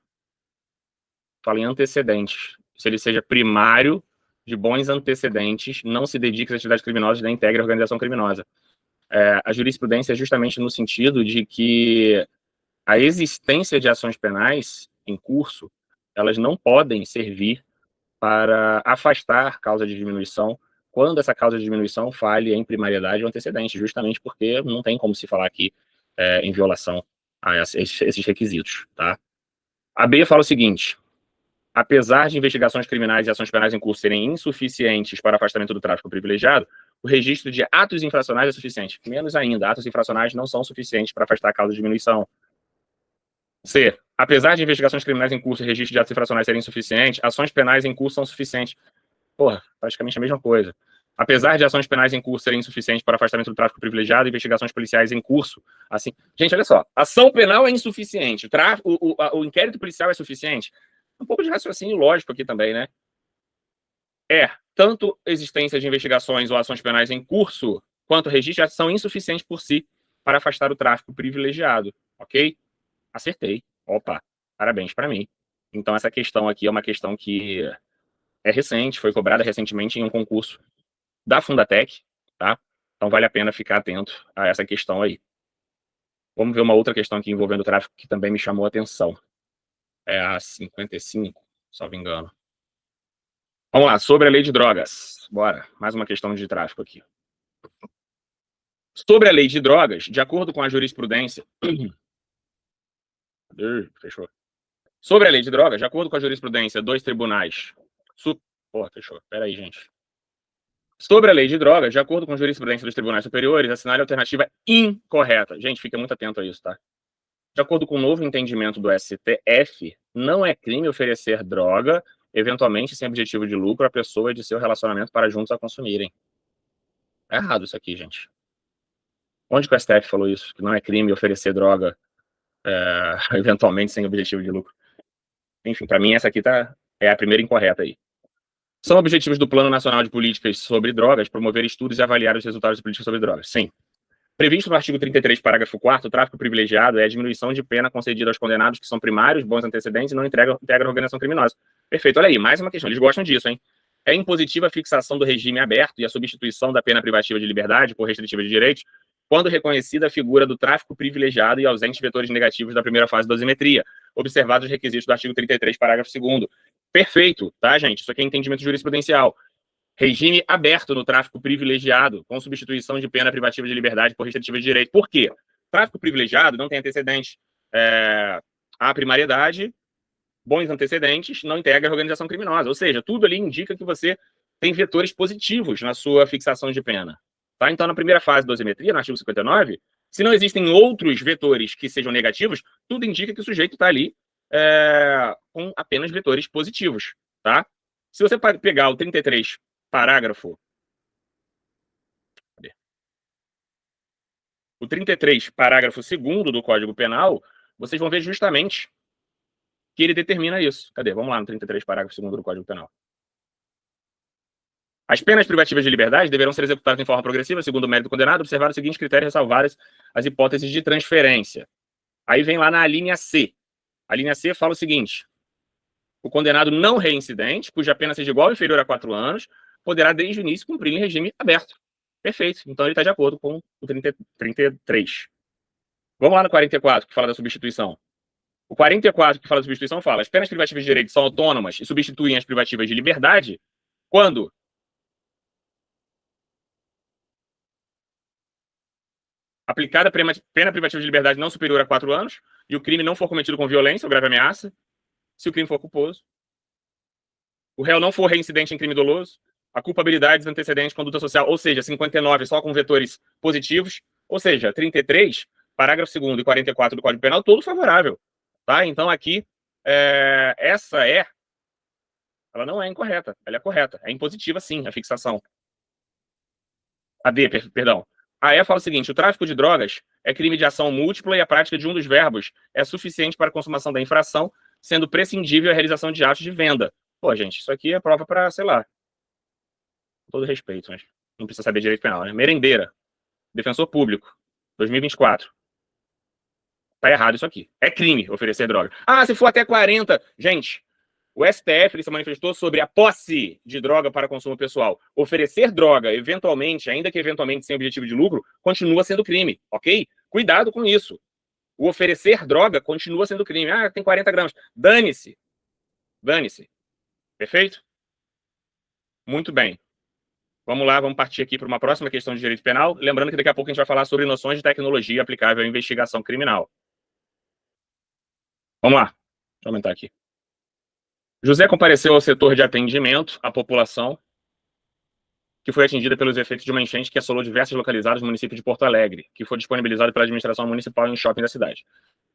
Fala em antecedentes. Se ele seja primário, de bons antecedentes, não se dedique às atividades criminosas nem integre a organização criminosa. A jurisprudência é justamente no sentido de que a existência de ações penais em curso, elas não podem servir para afastar causa de diminuição quando essa causa de diminuição fale em primariedade ou antecedente, justamente porque não tem como se falar aqui em violação a esses requisitos, tá? A B fala o seguinte: apesar de investigações criminais e ações penais em curso serem insuficientes para afastamento do tráfico privilegiado, o registro de atos infracionais é suficiente. Menos ainda, atos infracionais não são suficientes para afastar a causa de diminuição. C. Apesar de investigações criminais em curso e registro de atos infracionais serem insuficientes, ações penais em curso são suficientes. Porra, praticamente a mesma coisa. Apesar de ações penais em curso serem insuficientes para afastamento do tráfico privilegiado, investigações policiais em curso, assim... Gente, olha só. Ação penal é insuficiente. O inquérito policial é suficiente. Um pouco de raciocínio lógico aqui também, né? Tanto existência de investigações ou ações penais em curso, quanto registro, são insuficientes por si para afastar o tráfico privilegiado, ok? Acertei. Opa, parabéns para mim. Então, essa questão aqui é uma questão que é recente, foi cobrada recentemente em um concurso da Fundatec, tá? Então, vale a pena ficar atento a essa questão aí. Vamos ver uma outra questão aqui envolvendo o tráfico que também me chamou a atenção. É a 55, salvo engano. Vamos lá, sobre a lei de drogas. Bora, mais uma questão de tráfico aqui. Sobre a lei de drogas, de acordo com a jurisprudência... Fechou. Sobre a lei de drogas, de acordo com a jurisprudência dos tribunais... Porra, fechou. Pera aí, gente. Sobre a lei de drogas, de acordo com a jurisprudência dos tribunais superiores, assinale a alternativa incorreta. Gente, fica muito atento a isso, tá? De acordo com o novo entendimento do STF, não é crime oferecer droga, eventualmente sem objetivo de lucro, à pessoa de seu relacionamento para juntos a consumirem. É errado isso aqui, gente. Onde que o STF falou isso? Que não é crime oferecer droga, eventualmente sem objetivo de lucro. Enfim, para mim essa aqui é a primeira incorreta aí. São objetivos do Plano Nacional de Políticas sobre Drogas promover estudos e avaliar os resultados de políticas sobre drogas. Sim. Previsto no artigo 33, parágrafo 4º, o tráfico privilegiado é a diminuição de pena concedida aos condenados que são primários, bons antecedentes e não integram a organização criminosa. Perfeito. Olha aí, mais uma questão. Eles gostam disso, hein? É impositiva a fixação do regime aberto e a substituição da pena privativa de liberdade por restritiva de direitos quando reconhecida a figura do tráfico privilegiado e ausentes vetores negativos da primeira fase da dosimetria, observados os requisitos do artigo 33, parágrafo 2º. Perfeito, tá, gente? Isso aqui é entendimento jurisprudencial. Regime aberto no tráfico privilegiado, com substituição de pena privativa de liberdade por restritiva de direito. Por quê? Tráfico privilegiado não tem antecedentes à primariedade, bons antecedentes, não integra a organização criminosa. Ou seja, tudo ali indica que você tem vetores positivos na sua fixação de pena. Tá? Então, na primeira fase da dosimetria, no artigo 59, se não existem outros vetores que sejam negativos, tudo indica que o sujeito está ali com apenas vetores positivos. Tá? Se você pegar o 33, parágrafo... O 33, parágrafo 2º do Código Penal, vocês vão ver justamente que ele determina isso. Cadê? Vamos lá no 33, parágrafo 2º do Código Penal. As penas privativas de liberdade deverão ser executadas em forma progressiva, segundo o mérito do condenado, observar os seguintes critérios, ressalvadas as hipóteses de transferência. Aí vem lá na linha C. A linha C fala o seguinte: o condenado não reincidente, cuja pena seja igual ou inferior a 4 anos, poderá desde o início cumprir em regime aberto. Perfeito. Então ele está de acordo com o 33. Vamos lá no 44, que fala da substituição. O 44, que fala da substituição, fala: as penas privativas de direito são autônomas e substituem as privativas de liberdade quando aplicada a pena privativa de liberdade não superior a 4 anos e o crime não for cometido com violência ou grave ameaça, se o crime for culposo, o réu não for reincidente em crime doloso, a culpabilidade dos antecedentes de conduta social, ou seja, 59 só com vetores positivos, ou seja, 33, parágrafo 2º e 44 do Código Penal, todo favorável. Tá? Então aqui, ela não é incorreta, ela é correta. É impositiva, sim, a fixação. A D, perdão. A E fala o seguinte: o tráfico de drogas é crime de ação múltipla e a prática de um dos verbos é suficiente para a consumação da infração, sendo prescindível a realização de atos de venda. Pô, gente, isso aqui é prova para, sei lá, com todo respeito, mas não precisa saber direito penal, né? Merendeira, defensor público, 2024. Tá errado isso aqui. É crime oferecer droga. Ah, se for até 40. Gente, o STF ele se manifestou sobre a posse de droga para consumo pessoal. Oferecer droga, eventualmente, ainda que eventualmente sem objetivo de lucro, continua sendo crime, ok? Cuidado com isso. O oferecer droga continua sendo crime. Ah, tem 40 gramas. Dane-se. Dane-se. Perfeito? Muito bem. Vamos lá, vamos partir aqui para uma próxima questão de direito penal. Lembrando que daqui a pouco a gente vai falar sobre noções de tecnologia aplicável à investigação criminal. Vamos lá. Deixa eu aumentar aqui. José compareceu ao setor de atendimento à população que foi atingida pelos efeitos de uma enchente que assolou diversas localidades no município de Porto Alegre, que foi disponibilizado pela administração municipal em um shopping da cidade.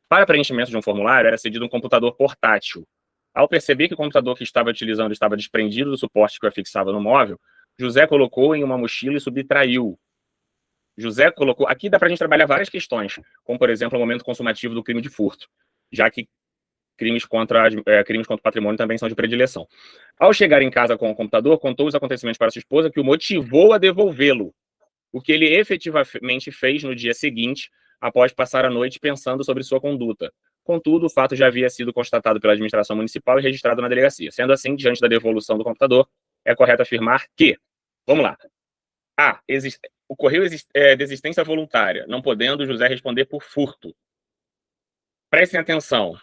Para preenchimento de um formulário, era cedido um computador portátil. Ao perceber que o computador que estava utilizando estava desprendido do suporte que o afixava no móvel, José colocou em uma mochila e subtraiu. José colocou... Aqui dá para a gente trabalhar várias questões, como, por exemplo, o momento consumativo do crime de furto, já que crimes contra o patrimônio também são de predileção. Ao chegar em casa com o computador, contou os acontecimentos para sua esposa, que o motivou a devolvê-lo, o que ele efetivamente fez no dia seguinte, após passar a noite pensando sobre sua conduta. Contudo, o fato já havia sido constatado pela administração municipal e registrado na delegacia. Sendo assim, diante da devolução do computador, é correto afirmar que... Vamos lá. A. Ocorreu desistência voluntária, não podendo José responder por furto. Prestem atenção.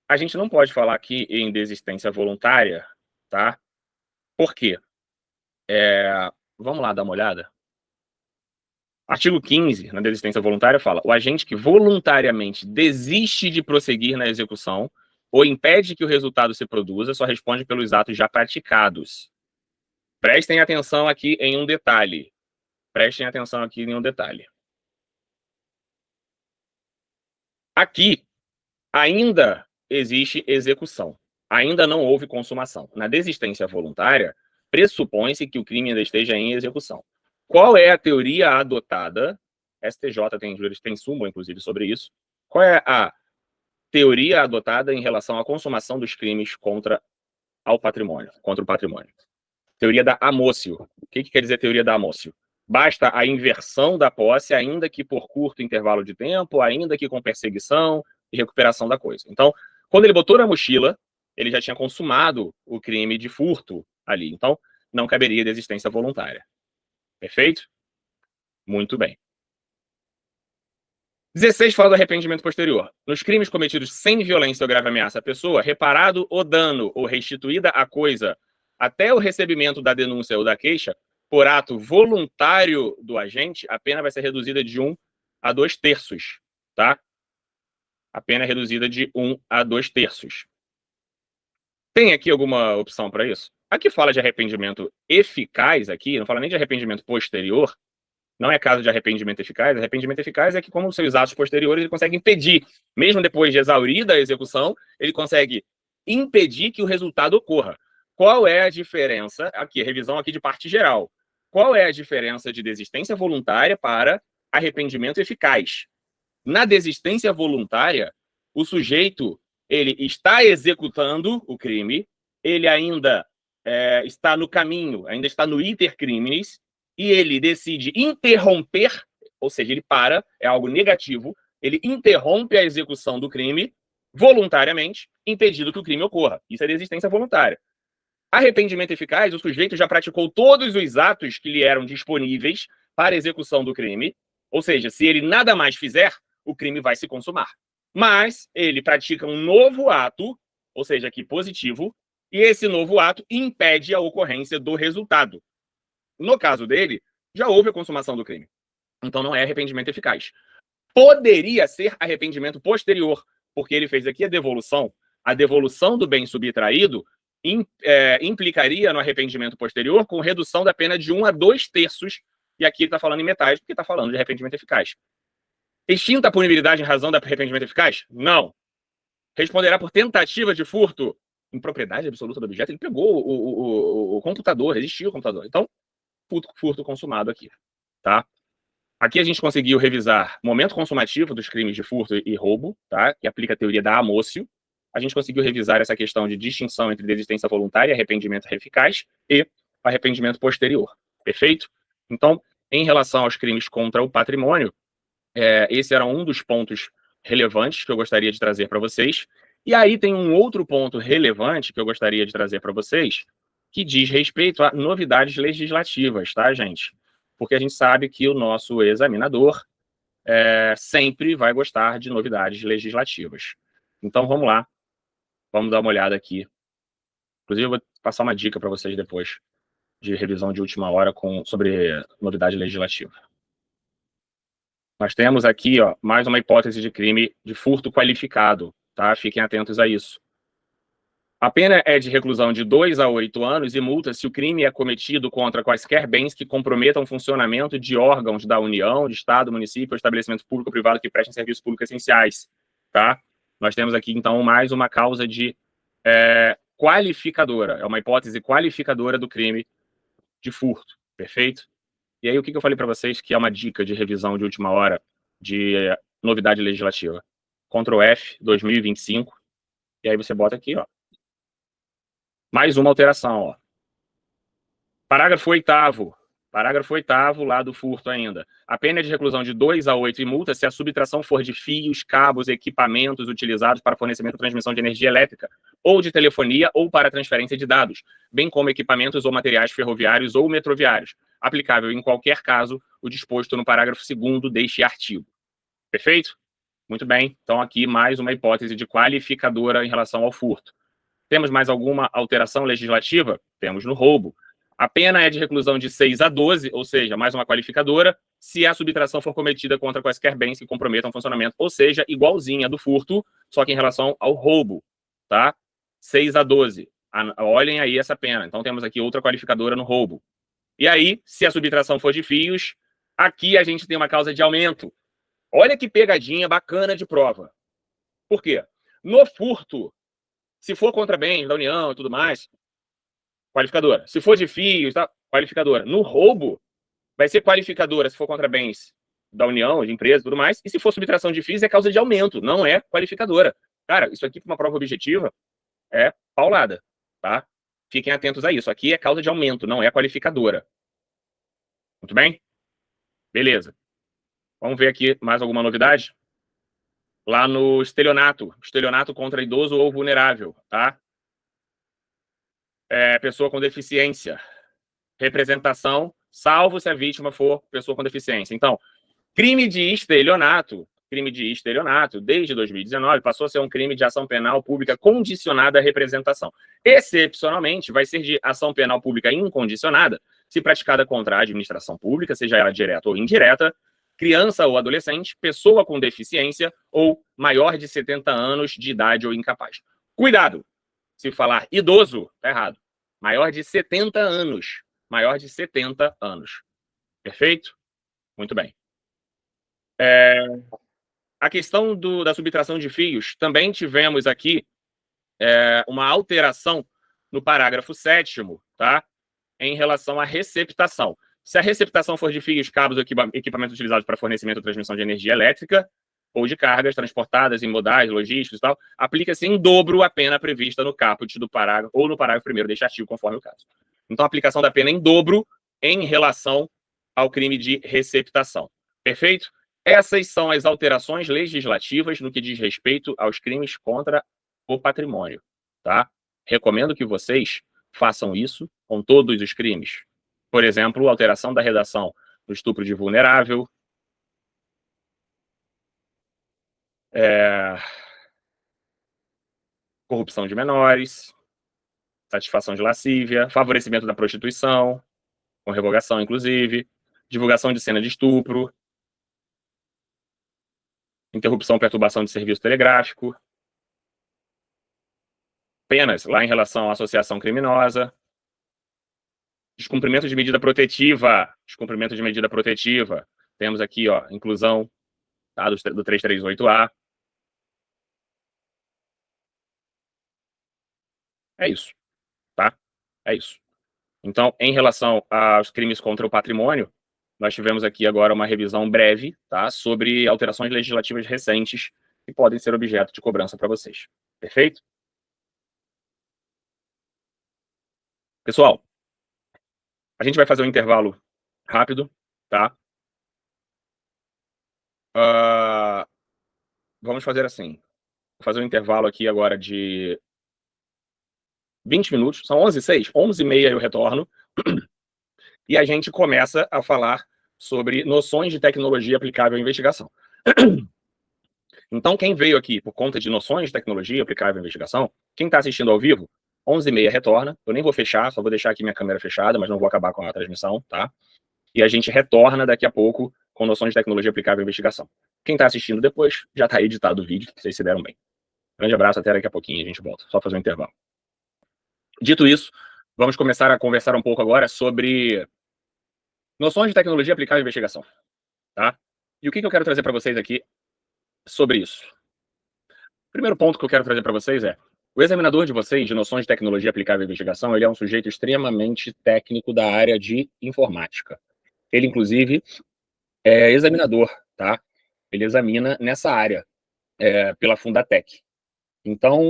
A gente não pode falar aqui em desistência voluntária, tá? Por quê? Vamos lá dar uma olhada. Artigo 15, na desistência voluntária, fala: o agente que voluntariamente desiste de prosseguir na execução ou impede que o resultado se produza só responde pelos atos já praticados. Prestem atenção aqui em um detalhe. Prestem atenção aqui em um detalhe. Aqui ainda existe execução. Ainda não houve consumação. Na desistência voluntária, pressupõe-se que o crime ainda esteja em execução. Qual é a teoria adotada? STJ tem súmula, inclusive, sobre isso. Qual é a teoria adotada em relação à consumação dos crimes contra o patrimônio? Teoria da amócio. O que quer dizer teoria da amócio? Basta a inversão da posse, ainda que por curto intervalo de tempo, ainda que com perseguição e recuperação da coisa. Então, quando ele botou na mochila, ele já tinha consumado o crime de furto ali. Então, não caberia desistência voluntária. Perfeito? Muito bem. 16 fala do arrependimento posterior. Nos crimes cometidos sem violência ou grave ameaça à pessoa, reparado o dano ou restituída a coisa até o recebimento da denúncia ou da queixa, por ato voluntário do agente, a pena vai ser reduzida de 1 a 2 terços, tá? A pena é reduzida de 1 a 2 terços. Tem aqui alguma opção para isso? Aqui fala de arrependimento eficaz, aqui, não fala nem de arrependimento posterior. Não é caso de arrependimento eficaz. Arrependimento eficaz é que, como os seus atos posteriores, ele consegue impedir, mesmo depois de exaurida a execução, ele consegue impedir que o resultado ocorra. Qual é a diferença? Aqui, revisão aqui de parte geral. Qual é a diferença de desistência voluntária para arrependimento eficaz? Na desistência voluntária, o sujeito ele está executando o crime, ele ainda está no caminho, ainda está no iter criminis, e ele decide interromper, ou seja, ele para, é algo negativo, ele interrompe a execução do crime voluntariamente, impedindo que o crime ocorra. Isso é desistência voluntária. Arrependimento eficaz, o sujeito já praticou todos os atos que lhe eram disponíveis para a execução do crime, ou seja, se ele nada mais fizer, o crime vai se consumar. Mas ele pratica um novo ato, ou seja, aqui positivo, e esse novo ato impede a ocorrência do resultado. No caso dele, já houve a consumação do crime. Então não é arrependimento eficaz. Poderia ser arrependimento posterior, porque ele fez aqui a devolução. A devolução do bem subtraído implicaria no arrependimento posterior com redução da pena de 1 a 2 terços, e aqui ele está falando em metade, porque está falando de arrependimento eficaz. Extinta a punibilidade em razão do arrependimento eficaz? Não. Responderá por tentativa de furto em propriedade absoluta do objeto. Ele pegou o computador, resistiu ao computador. Então, furto consumado aqui, tá? Aqui a gente conseguiu revisar momento consumativo dos crimes de furto e roubo, tá? Que aplica a teoria da amócio. A gente conseguiu revisar essa questão de distinção entre desistência voluntária, arrependimento eficaz e arrependimento posterior. Perfeito? Então, em relação aos crimes contra o patrimônio, esse era um dos pontos relevantes que eu gostaria de trazer para vocês. E aí tem um outro ponto relevante que eu gostaria de trazer para vocês, que diz respeito a novidades legislativas, tá, gente? Porque a gente sabe que o nosso examinador sempre vai gostar de novidades legislativas. Então, vamos lá. Vamos dar uma olhada aqui. Inclusive, eu vou passar uma dica para vocês depois de revisão de última hora sobre novidade legislativa. Nós temos aqui, ó, mais uma hipótese de crime de furto qualificado, tá? Fiquem atentos a isso. A pena é de reclusão de 2 a 8 anos e multa se o crime é cometido contra quaisquer bens que comprometam o funcionamento de órgãos da União, de Estado, município ou estabelecimento público ou privado que prestem serviços públicos essenciais, tá? Nós temos aqui, então, mais uma causa de qualificadora. É uma hipótese qualificadora do crime de furto, perfeito? E aí, o que eu falei para vocês que é uma dica de revisão de última hora de novidade legislativa? Ctrl F, 2025, e aí você bota aqui, ó. Mais uma alteração, ó. Parágrafo 8º. Parágrafo 8º, lá do furto ainda. A pena é de reclusão de 2 a 8 e multa se a subtração for de fios, cabos, equipamentos utilizados para fornecimento e transmissão de energia elétrica, ou de telefonia, ou para transferência de dados, bem como equipamentos ou materiais ferroviários ou metroviários, aplicável em qualquer caso o disposto no parágrafo 2º deste artigo. Perfeito? Muito bem. Então, aqui mais uma hipótese de qualificadora em relação ao furto. Temos mais alguma alteração legislativa? Temos no roubo. A pena é de reclusão de 6 a 12, ou seja, mais uma qualificadora, se a subtração for cometida contra quaisquer bens que comprometam o funcionamento, ou seja, igualzinha do furto, só que em relação ao roubo, tá? 6 a 12. Olhem aí essa pena. Então, temos aqui outra qualificadora no roubo. E aí, se a subtração for de fios, aqui a gente tem uma causa de aumento. Olha que pegadinha bacana de prova. Por quê? No furto, se for contra bens da União e tudo mais, qualificadora. Se for de fios, tá? Qualificadora. No roubo, vai ser qualificadora se for contra bens da União, de empresa e tudo mais. E se for subtração de fios, é causa de aumento, não é qualificadora. Cara, isso aqui para uma prova objetiva é paulada, tá? Fiquem atentos a isso. Aqui é causa de aumento, não é qualificadora. Muito bem? Beleza. Vamos ver aqui mais alguma novidade? Lá no estelionato contra idoso ou vulnerável, tá? Pessoa com deficiência. Representação, salvo se a vítima for pessoa com deficiência. Então, crime de estelionato, desde 2019, passou a ser um crime de ação penal pública condicionada à representação. Excepcionalmente, vai ser de ação penal pública incondicionada, se praticada contra a administração pública, seja ela direta ou indireta, criança ou adolescente, pessoa com deficiência ou maior de 70 anos de idade ou incapaz. Cuidado! Se falar idoso, tá errado. Maior de 70 anos. Maior de 70 anos. Perfeito? Muito bem. A questão da subtração de fios, também tivemos aqui uma alteração no parágrafo 7º, tá? Em relação à receptação. Se a receptação for de fios, cabos ou equipamentos utilizados para fornecimento ou transmissão de energia elétrica ou de cargas transportadas em modais, logísticos e tal, aplica-se em dobro a pena prevista no caput do parágrafo ou no parágrafo 1º deste artigo, conforme o caso. Então, a aplicação da pena em dobro em relação ao crime de receptação. Perfeito? Essas são as alterações legislativas no que diz respeito aos crimes contra o patrimônio, tá? Recomendo que vocês façam isso com todos os crimes. Por exemplo, alteração da redação do estupro de vulnerável, corrupção de menores, satisfação de lascívia, favorecimento da prostituição, com revogação, inclusive, divulgação de cena de estupro, interrupção ou perturbação de serviço telegráfico, penas lá em relação à associação criminosa, descumprimento de medida protetiva, temos aqui, ó, inclusão, tá, do 338A. É isso, tá? É isso. Então, em relação aos crimes contra o patrimônio, nós tivemos aqui agora uma revisão breve, tá, sobre alterações legislativas recentes que podem ser objeto de cobrança para vocês. Perfeito? Pessoal, a gente vai fazer um intervalo rápido, tá? Vamos fazer assim. Vou fazer um intervalo aqui agora de 20 minutos. São 11h06, 11h30 eu retorno. E a gente começa a falar sobre noções de tecnologia aplicável à investigação. Então, quem veio aqui por conta de noções de tecnologia aplicável à investigação, quem está assistindo ao vivo, 11h30 retorna. Eu nem vou fechar, só vou deixar aqui minha câmera fechada, mas não vou acabar com a transmissão, tá? E a gente retorna daqui a pouco com noções de tecnologia aplicável à investigação. Quem está assistindo depois, já está editado o vídeo, vocês se deram bem. Grande abraço, até daqui a pouquinho, a gente volta. Só fazer um intervalo. Dito isso, vamos começar a conversar um pouco agora sobre noções de tecnologia aplicável à investigação, tá? E o que eu quero trazer para vocês aqui sobre isso? O primeiro ponto que eu quero trazer para vocês é: o examinador de vocês de noções de tecnologia aplicável à investigação, ele é um sujeito extremamente técnico da área de informática. Ele, inclusive, é examinador, tá? Ele examina nessa área, pela Fundatec. Então,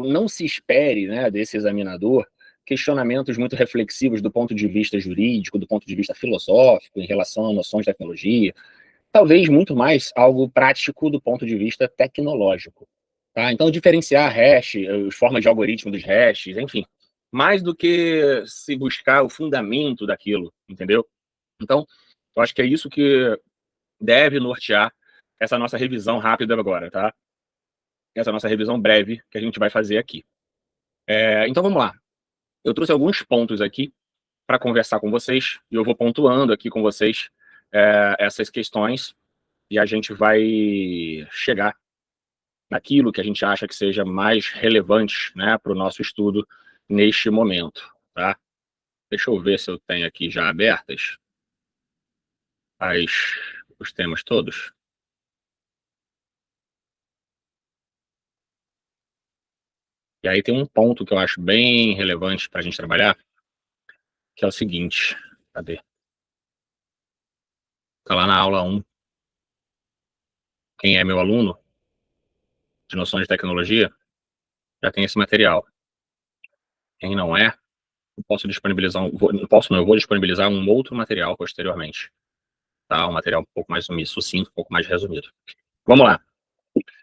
não se espere, né, desse examinador questionamentos muito reflexivos do ponto de vista jurídico, do ponto de vista filosófico, em relação a noções de tecnologia. Talvez muito mais algo prático do ponto de vista tecnológico. Tá? Então, diferenciar hash, as formas de algoritmo dos hashes, enfim, mais do que se buscar o fundamento daquilo, entendeu? Então, eu acho que é isso que deve nortear essa nossa revisão rápida agora, tá? Essa nossa revisão breve que a gente vai fazer aqui. Então, vamos lá. Eu trouxe alguns pontos aqui para conversar com vocês, e eu vou pontuando aqui com vocês essas questões, e a gente vai chegar naquilo que a gente acha que seja mais relevante, né, para o nosso estudo neste momento, tá? Deixa eu ver se eu tenho aqui já abertas os temas todos. E aí tem um ponto que eu acho bem relevante para a gente trabalhar, que é o seguinte, cadê? Tá lá na aula 1. Quem é meu aluno de noções de tecnologia já tem esse material. Quem não é, eu posso disponibilizar eu vou disponibilizar um outro material posteriormente, tá? Um material um pouco mais sucinto, um pouco mais resumido. Vamos lá.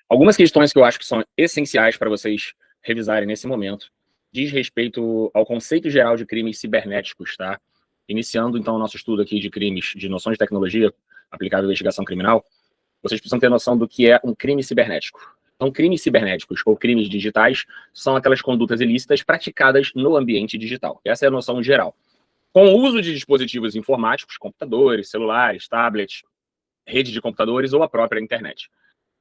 Algumas questões que eu acho que são essenciais para vocês revisarem nesse momento diz respeito ao conceito geral de crimes cibernéticos, tá? Iniciando, então, o nosso estudo aqui de crimes, de noções de tecnologia aplicável à investigação criminal, vocês precisam ter noção do que é um crime cibernético. Então, crimes cibernéticos ou crimes digitais são aquelas condutas ilícitas praticadas no ambiente digital. Essa é a noção geral. Com o uso de dispositivos informáticos, computadores, celulares, tablets, rede de computadores ou a própria internet.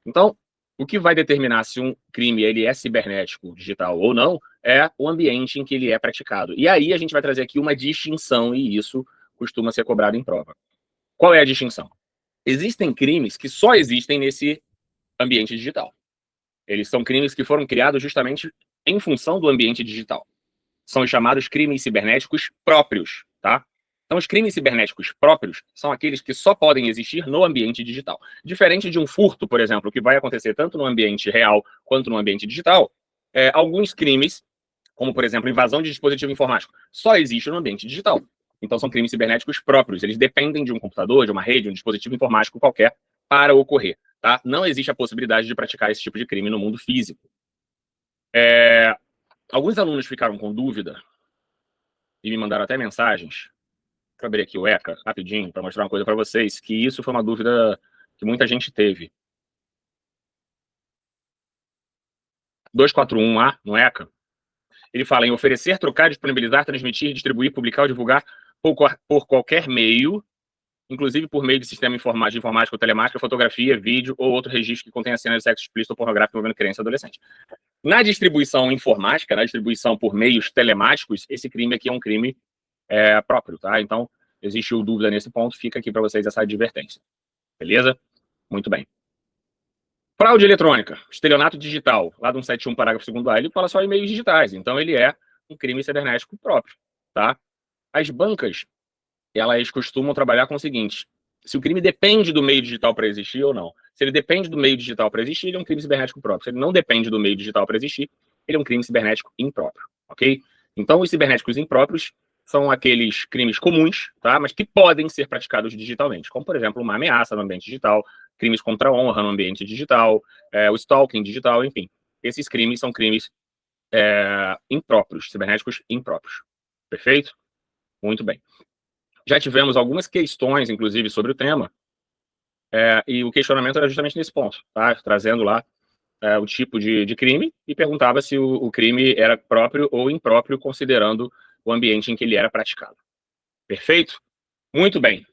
Então, o que vai determinar se um crime ele é cibernético, digital ou não, é o ambiente em que ele é praticado. E aí a gente vai trazer aqui uma distinção, e isso costuma ser cobrado em prova. Qual é a distinção? Existem crimes que só existem nesse ambiente digital. Eles são crimes que foram criados justamente em função do ambiente digital. São os chamados crimes cibernéticos próprios, tá? Então, os crimes cibernéticos próprios são aqueles que só podem existir no ambiente digital. Diferente de um furto, por exemplo, que vai acontecer tanto no ambiente real quanto no ambiente digital, alguns crimes, como, por exemplo, invasão de dispositivo informático, só existem no ambiente digital. Então, são crimes cibernéticos próprios. Eles dependem de um computador, de uma rede, de um dispositivo informático qualquer para ocorrer, tá? Não existe a possibilidade de praticar esse tipo de crime no mundo físico. Alguns alunos ficaram com dúvida e me mandaram até mensagens. Deixa eu abrir aqui o ECA rapidinho para mostrar uma coisa para vocês, que isso foi uma dúvida que muita gente teve. 241A, no ECA, ele fala em oferecer, trocar, disponibilizar, transmitir, distribuir, publicar ou divulgar por qualquer meio, inclusive por meio de sistema de informática ou telemática, fotografia, vídeo ou outro registro que contenha cena de sexo explícito ou pornográfico envolvendo criança e adolescente. Na distribuição informática, na distribuição por meios telemáticos, esse crime aqui é um crime próprio, tá? Então, existiu dúvida nesse ponto, fica aqui para vocês essa advertência. Beleza? Muito bem. Fraude eletrônica, estelionato digital, lá do 171, parágrafo 2º A, ele fala só em meios digitais, então ele é um crime cibernético próprio, tá? As bancas, elas costumam trabalhar com o seguinte: se o crime depende do meio digital para existir ou não. Se ele depende do meio digital para existir, ele é um crime cibernético próprio. Se ele não depende do meio digital para existir, ele é um crime cibernético impróprio, ok? Então, os cibernéticos impróprios são aqueles crimes comuns, tá? Mas que podem ser praticados digitalmente, como, por exemplo, uma ameaça no ambiente digital, crimes contra a honra no ambiente digital, o stalking digital, enfim. Esses crimes são crimes impróprios, cibernéticos impróprios. Perfeito? Muito bem. Já tivemos algumas questões, inclusive, sobre o tema, e o questionamento era justamente nesse ponto, tá? Trazendo lá o tipo de crime e perguntava se o crime era próprio ou impróprio, considerando o ambiente em que ele era praticado. Perfeito? Muito bem.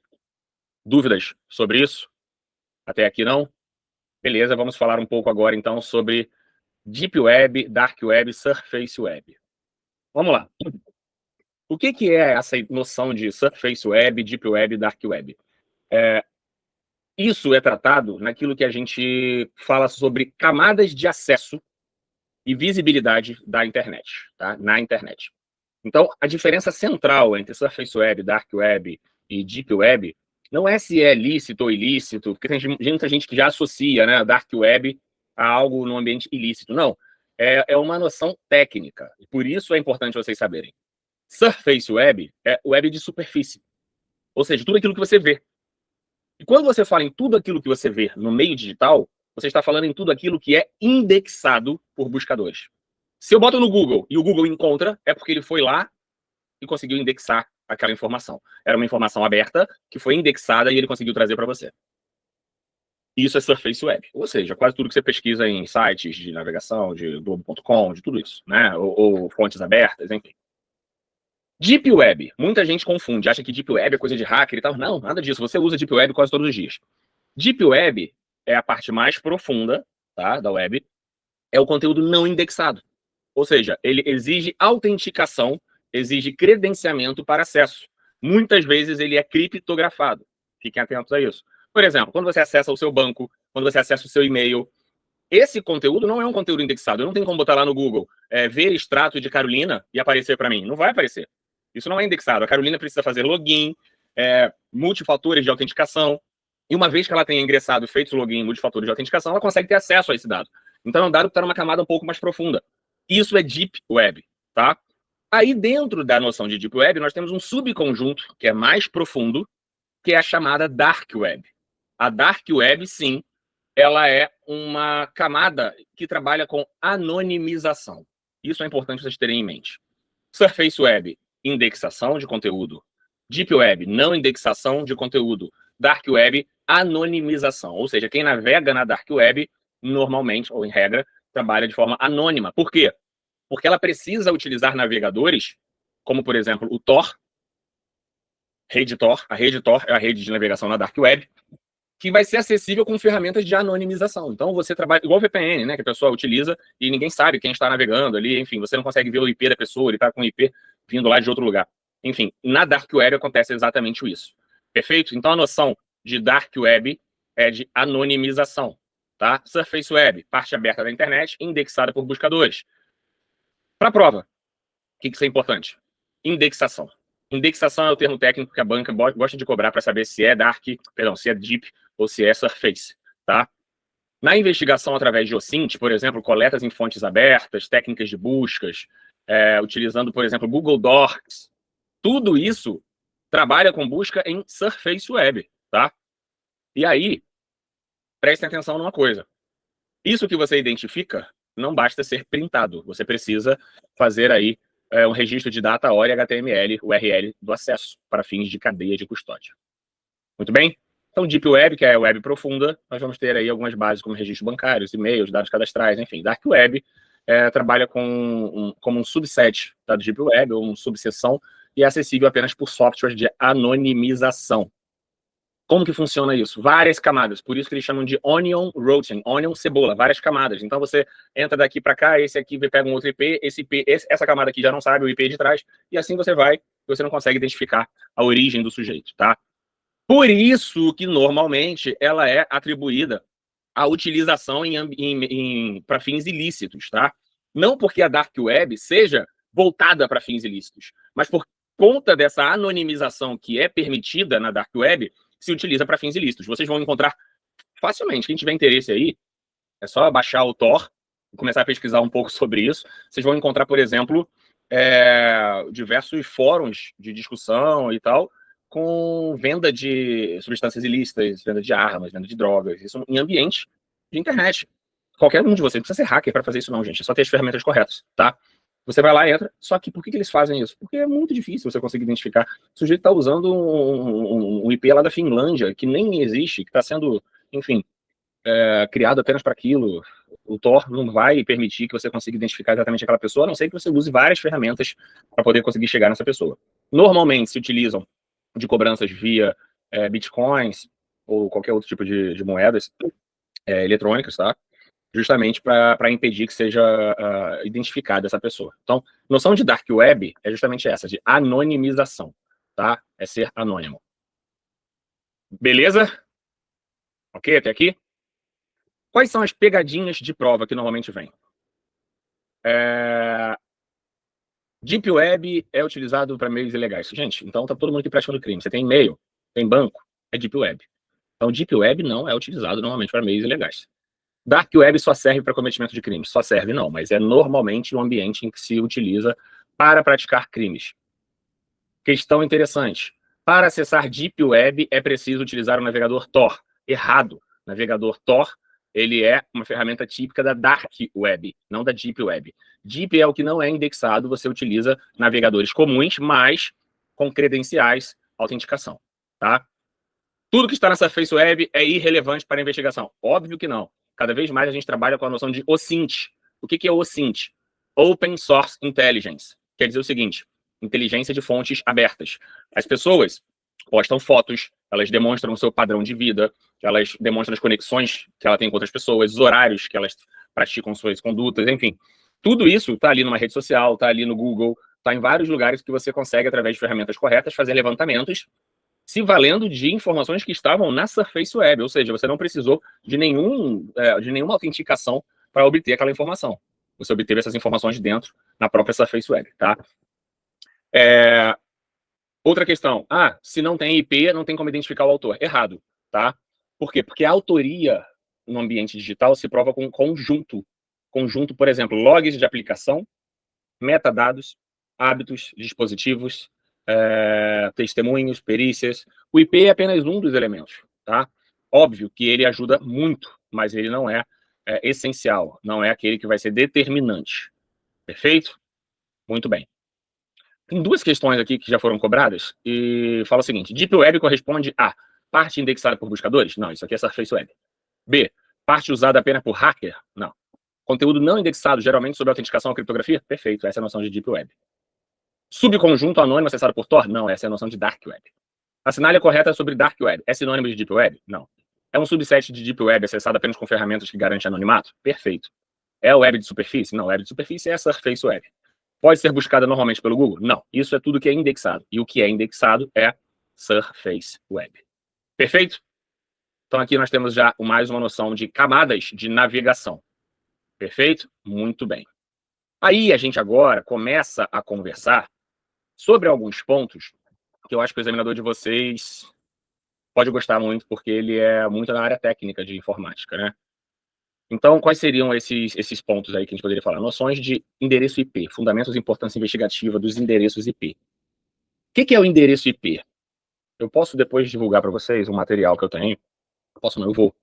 Dúvidas sobre isso? Até aqui não? Beleza, vamos falar um pouco agora, então, sobre Deep Web, Dark Web, Surface Web. Vamos lá. O que é essa noção de Surface Web, Deep Web e Dark Web? Isso é tratado naquilo que a gente fala sobre camadas de acesso e visibilidade da internet, tá? Na internet. Então, a diferença central entre Surface Web, Dark Web e Deep Web não é se é lícito ou ilícito, porque tem muita gente que já associa, né, a Dark Web a algo no ambiente ilícito. Não, é uma noção técnica. E por isso é importante vocês saberem. Surface Web é web de superfície, ou seja, tudo aquilo que você vê. E quando você fala em tudo aquilo que você vê no meio digital, você está falando em tudo aquilo que é indexado por buscadores. Se eu boto no Google e o Google encontra, é porque ele foi lá e conseguiu indexar aquela informação. Era uma informação aberta que foi indexada e ele conseguiu trazer para você. Isso é Surface Web. Ou seja, quase tudo que você pesquisa em sites de navegação, de Globo.com, de tudo isso, né? Ou fontes abertas, enfim. Deep Web. Muita gente confunde, acha que Deep Web é coisa de hacker e tal. Não, nada disso. Você usa Deep Web quase todos os dias. Deep Web é a parte mais profunda, tá, da web. É o conteúdo não indexado. Ou seja, ele exige autenticação, exige credenciamento para acesso. Muitas vezes ele é criptografado. Fiquem atentos a isso. Por exemplo, quando você acessa o seu banco, quando você acessa o seu e-mail, esse conteúdo não é um conteúdo indexado. Eu não tenho como botar lá no Google, ver extrato de Carolina e aparecer para mim. Não vai aparecer. Isso não é indexado. A Carolina precisa fazer login, multifatores de autenticação. E uma vez que ela tenha ingressado e feito o login multifatores de autenticação, ela consegue ter acesso a esse dado. Então é um dado que está numa camada um pouco mais profunda. Isso é Deep Web, tá? Aí dentro da noção de Deep Web, nós temos um subconjunto que é mais profundo, que é a chamada Dark Web. A Dark Web, sim, ela é uma camada que trabalha com anonimização. Isso é importante vocês terem em mente. Surface Web, indexação de conteúdo. Deep Web, não indexação de conteúdo. Dark Web, anonimização. Ou seja, quem navega na Dark Web, normalmente, ou em regra, trabalha de forma anônima. Por quê? Porque ela precisa utilizar navegadores, como, por exemplo, o Tor, rede Tor. A rede Tor é a rede de navegação na Dark Web, que vai ser acessível com ferramentas de anonimização. Então, você trabalha igual o VPN, né, que a pessoa utiliza e ninguém sabe quem está navegando ali. Enfim, você não consegue ver o IP da pessoa, ele está com o IP vindo lá de outro lugar. Enfim, na Dark Web acontece exatamente isso. Perfeito? Então, a noção de Dark Web é de anonimização. Tá? Surface Web, parte aberta da internet, indexada por buscadores. Para a prova, o que isso é importante? Indexação. Indexação é o termo técnico que a banca gosta de cobrar para saber se é se é deep ou se é surface, tá? Na investigação através de OSINT, por exemplo, coletas em fontes abertas, técnicas de buscas, utilizando, por exemplo, Google Docs, tudo isso trabalha com busca em Surface Web, tá? E aí, prestem atenção numa coisa. Isso que você identifica não basta ser printado. Você precisa fazer aí um registro de data, ORI, HTML, URL do acesso para fins de cadeia de custódia. Muito bem? Então, Deep Web, que é a web profunda, nós vamos ter aí algumas bases como registros bancários, e-mails, dados cadastrais, enfim. Dark Web trabalha como um subset da Deep Web, ou uma subseção, e é acessível apenas por softwares de anonimização. Como que funciona isso? Várias camadas, por isso que eles chamam de onion routing, onion cebola, várias camadas. Então você entra daqui para cá, esse aqui pega um outro IP, essa camada aqui já não sabe o IP de trás, e assim você não consegue identificar a origem do sujeito, tá? Por isso que normalmente ela é atribuída à utilização para fins ilícitos, tá? Não porque a Dark Web seja voltada para fins ilícitos, mas por conta dessa anonimização que é permitida na Dark Web, se utiliza para fins ilícitos. Vocês vão encontrar facilmente. Quem tiver interesse aí, é só baixar o Tor e começar a pesquisar um pouco sobre isso. Vocês vão encontrar, por exemplo, diversos fóruns de discussão e tal, com venda de substâncias ilícitas, venda de armas, venda de drogas, isso em ambiente de internet. Qualquer um de vocês, não precisa ser hacker para fazer isso não, gente. É só ter as ferramentas corretas, tá? Você vai lá e entra. Só que por que eles fazem isso? Porque é muito difícil você conseguir identificar. O sujeito está usando um IP lá da Finlândia, que nem existe, que está sendo, enfim, criado apenas para aquilo. O Tor não vai permitir que você consiga identificar exatamente aquela pessoa, a não ser que você use várias ferramentas para poder conseguir chegar nessa pessoa. Normalmente se utilizam de cobranças via bitcoins ou qualquer outro tipo de moedas eletrônicas, tá? Justamente para impedir que seja identificada essa pessoa. Então, noção de Dark Web é justamente essa, de anonimização, tá? É ser anônimo. Beleza? Ok, até aqui? Quais são as pegadinhas de prova que normalmente vêm? Deep Web é utilizado para meios ilegais. Gente, então tá todo mundo aqui praticando crime. Você tem e-mail, tem banco, é Deep Web. Então, Deep Web não é utilizado normalmente para meios ilegais. Dark Web só serve para cometimento de crimes. Só serve não, mas é normalmente um ambiente em que se utiliza para praticar crimes. Questão interessante. Para acessar Deep Web é preciso utilizar o navegador Tor. Errado. O navegador Tor, ele é uma ferramenta típica da Dark Web, não da Deep Web. Deep é o que não é indexado, você utiliza navegadores comuns, mas com credenciais, autenticação, tá? Tudo que está nessa Surface Web é irrelevante para a investigação. Óbvio que não. Cada vez mais a gente trabalha com a noção de OSINT. O que é OSINT? Open Source Intelligence. Quer dizer o seguinte, inteligência de fontes abertas. As pessoas postam fotos, elas demonstram o seu padrão de vida, elas demonstram as conexões que ela tem com outras pessoas, os horários que elas praticam suas condutas, enfim. Tudo isso está ali numa rede social, está ali no Google, está em vários lugares que você consegue, através de ferramentas corretas, fazer levantamentos se valendo de informações que estavam na Surface Web, ou seja, você não precisou de nenhuma autenticação para obter aquela informação. Você obteve essas informações dentro na própria Surface Web, tá? Outra questão. Se não tem IP, não tem como identificar o autor. Errado, tá? Por quê? Porque a autoria no ambiente digital se prova com conjunto. Conjunto, por exemplo, logs de aplicação, metadados, hábitos, dispositivos, testemunhos, perícias. O IP é apenas um dos elementos, tá? Óbvio que ele ajuda muito, mas ele não é essencial, não é aquele que vai ser determinante. Perfeito? Muito bem. Tem duas questões aqui que já foram cobradas e fala o seguinte: Deep Web corresponde a parte indexada por buscadores? Não, isso aqui é Surface Web. B, parte usada apenas por hacker? Não. Conteúdo não indexado, geralmente sob autenticação ou criptografia? Perfeito, essa é a noção de Deep Web. Subconjunto anônimo acessado por Tor? Não, essa é a noção de Dark Web. A sinalha correta sobre Dark Web é sinônimo de Deep Web? Não. É um subset de Deep Web acessado apenas com ferramentas que garantem anonimato? Perfeito. É a web de superfície? Não, a web de superfície é a Surface Web. Pode ser buscada normalmente pelo Google? Não. Isso é tudo que é indexado. E o que é indexado é Surface Web. Perfeito? Então aqui nós temos já mais uma noção de camadas de navegação. Perfeito? Muito bem. Aí a gente agora começa a conversar sobre alguns pontos que eu acho que o examinador de vocês pode gostar muito, porque ele é muito na área técnica de informática, né? Então, quais seriam esses pontos aí que a gente poderia falar? Noções de endereço IP, fundamentos de importância investigativa dos endereços IP. O que é o endereço IP? Eu posso depois divulgar para vocês um material que eu tenho. Posso não, eu vou.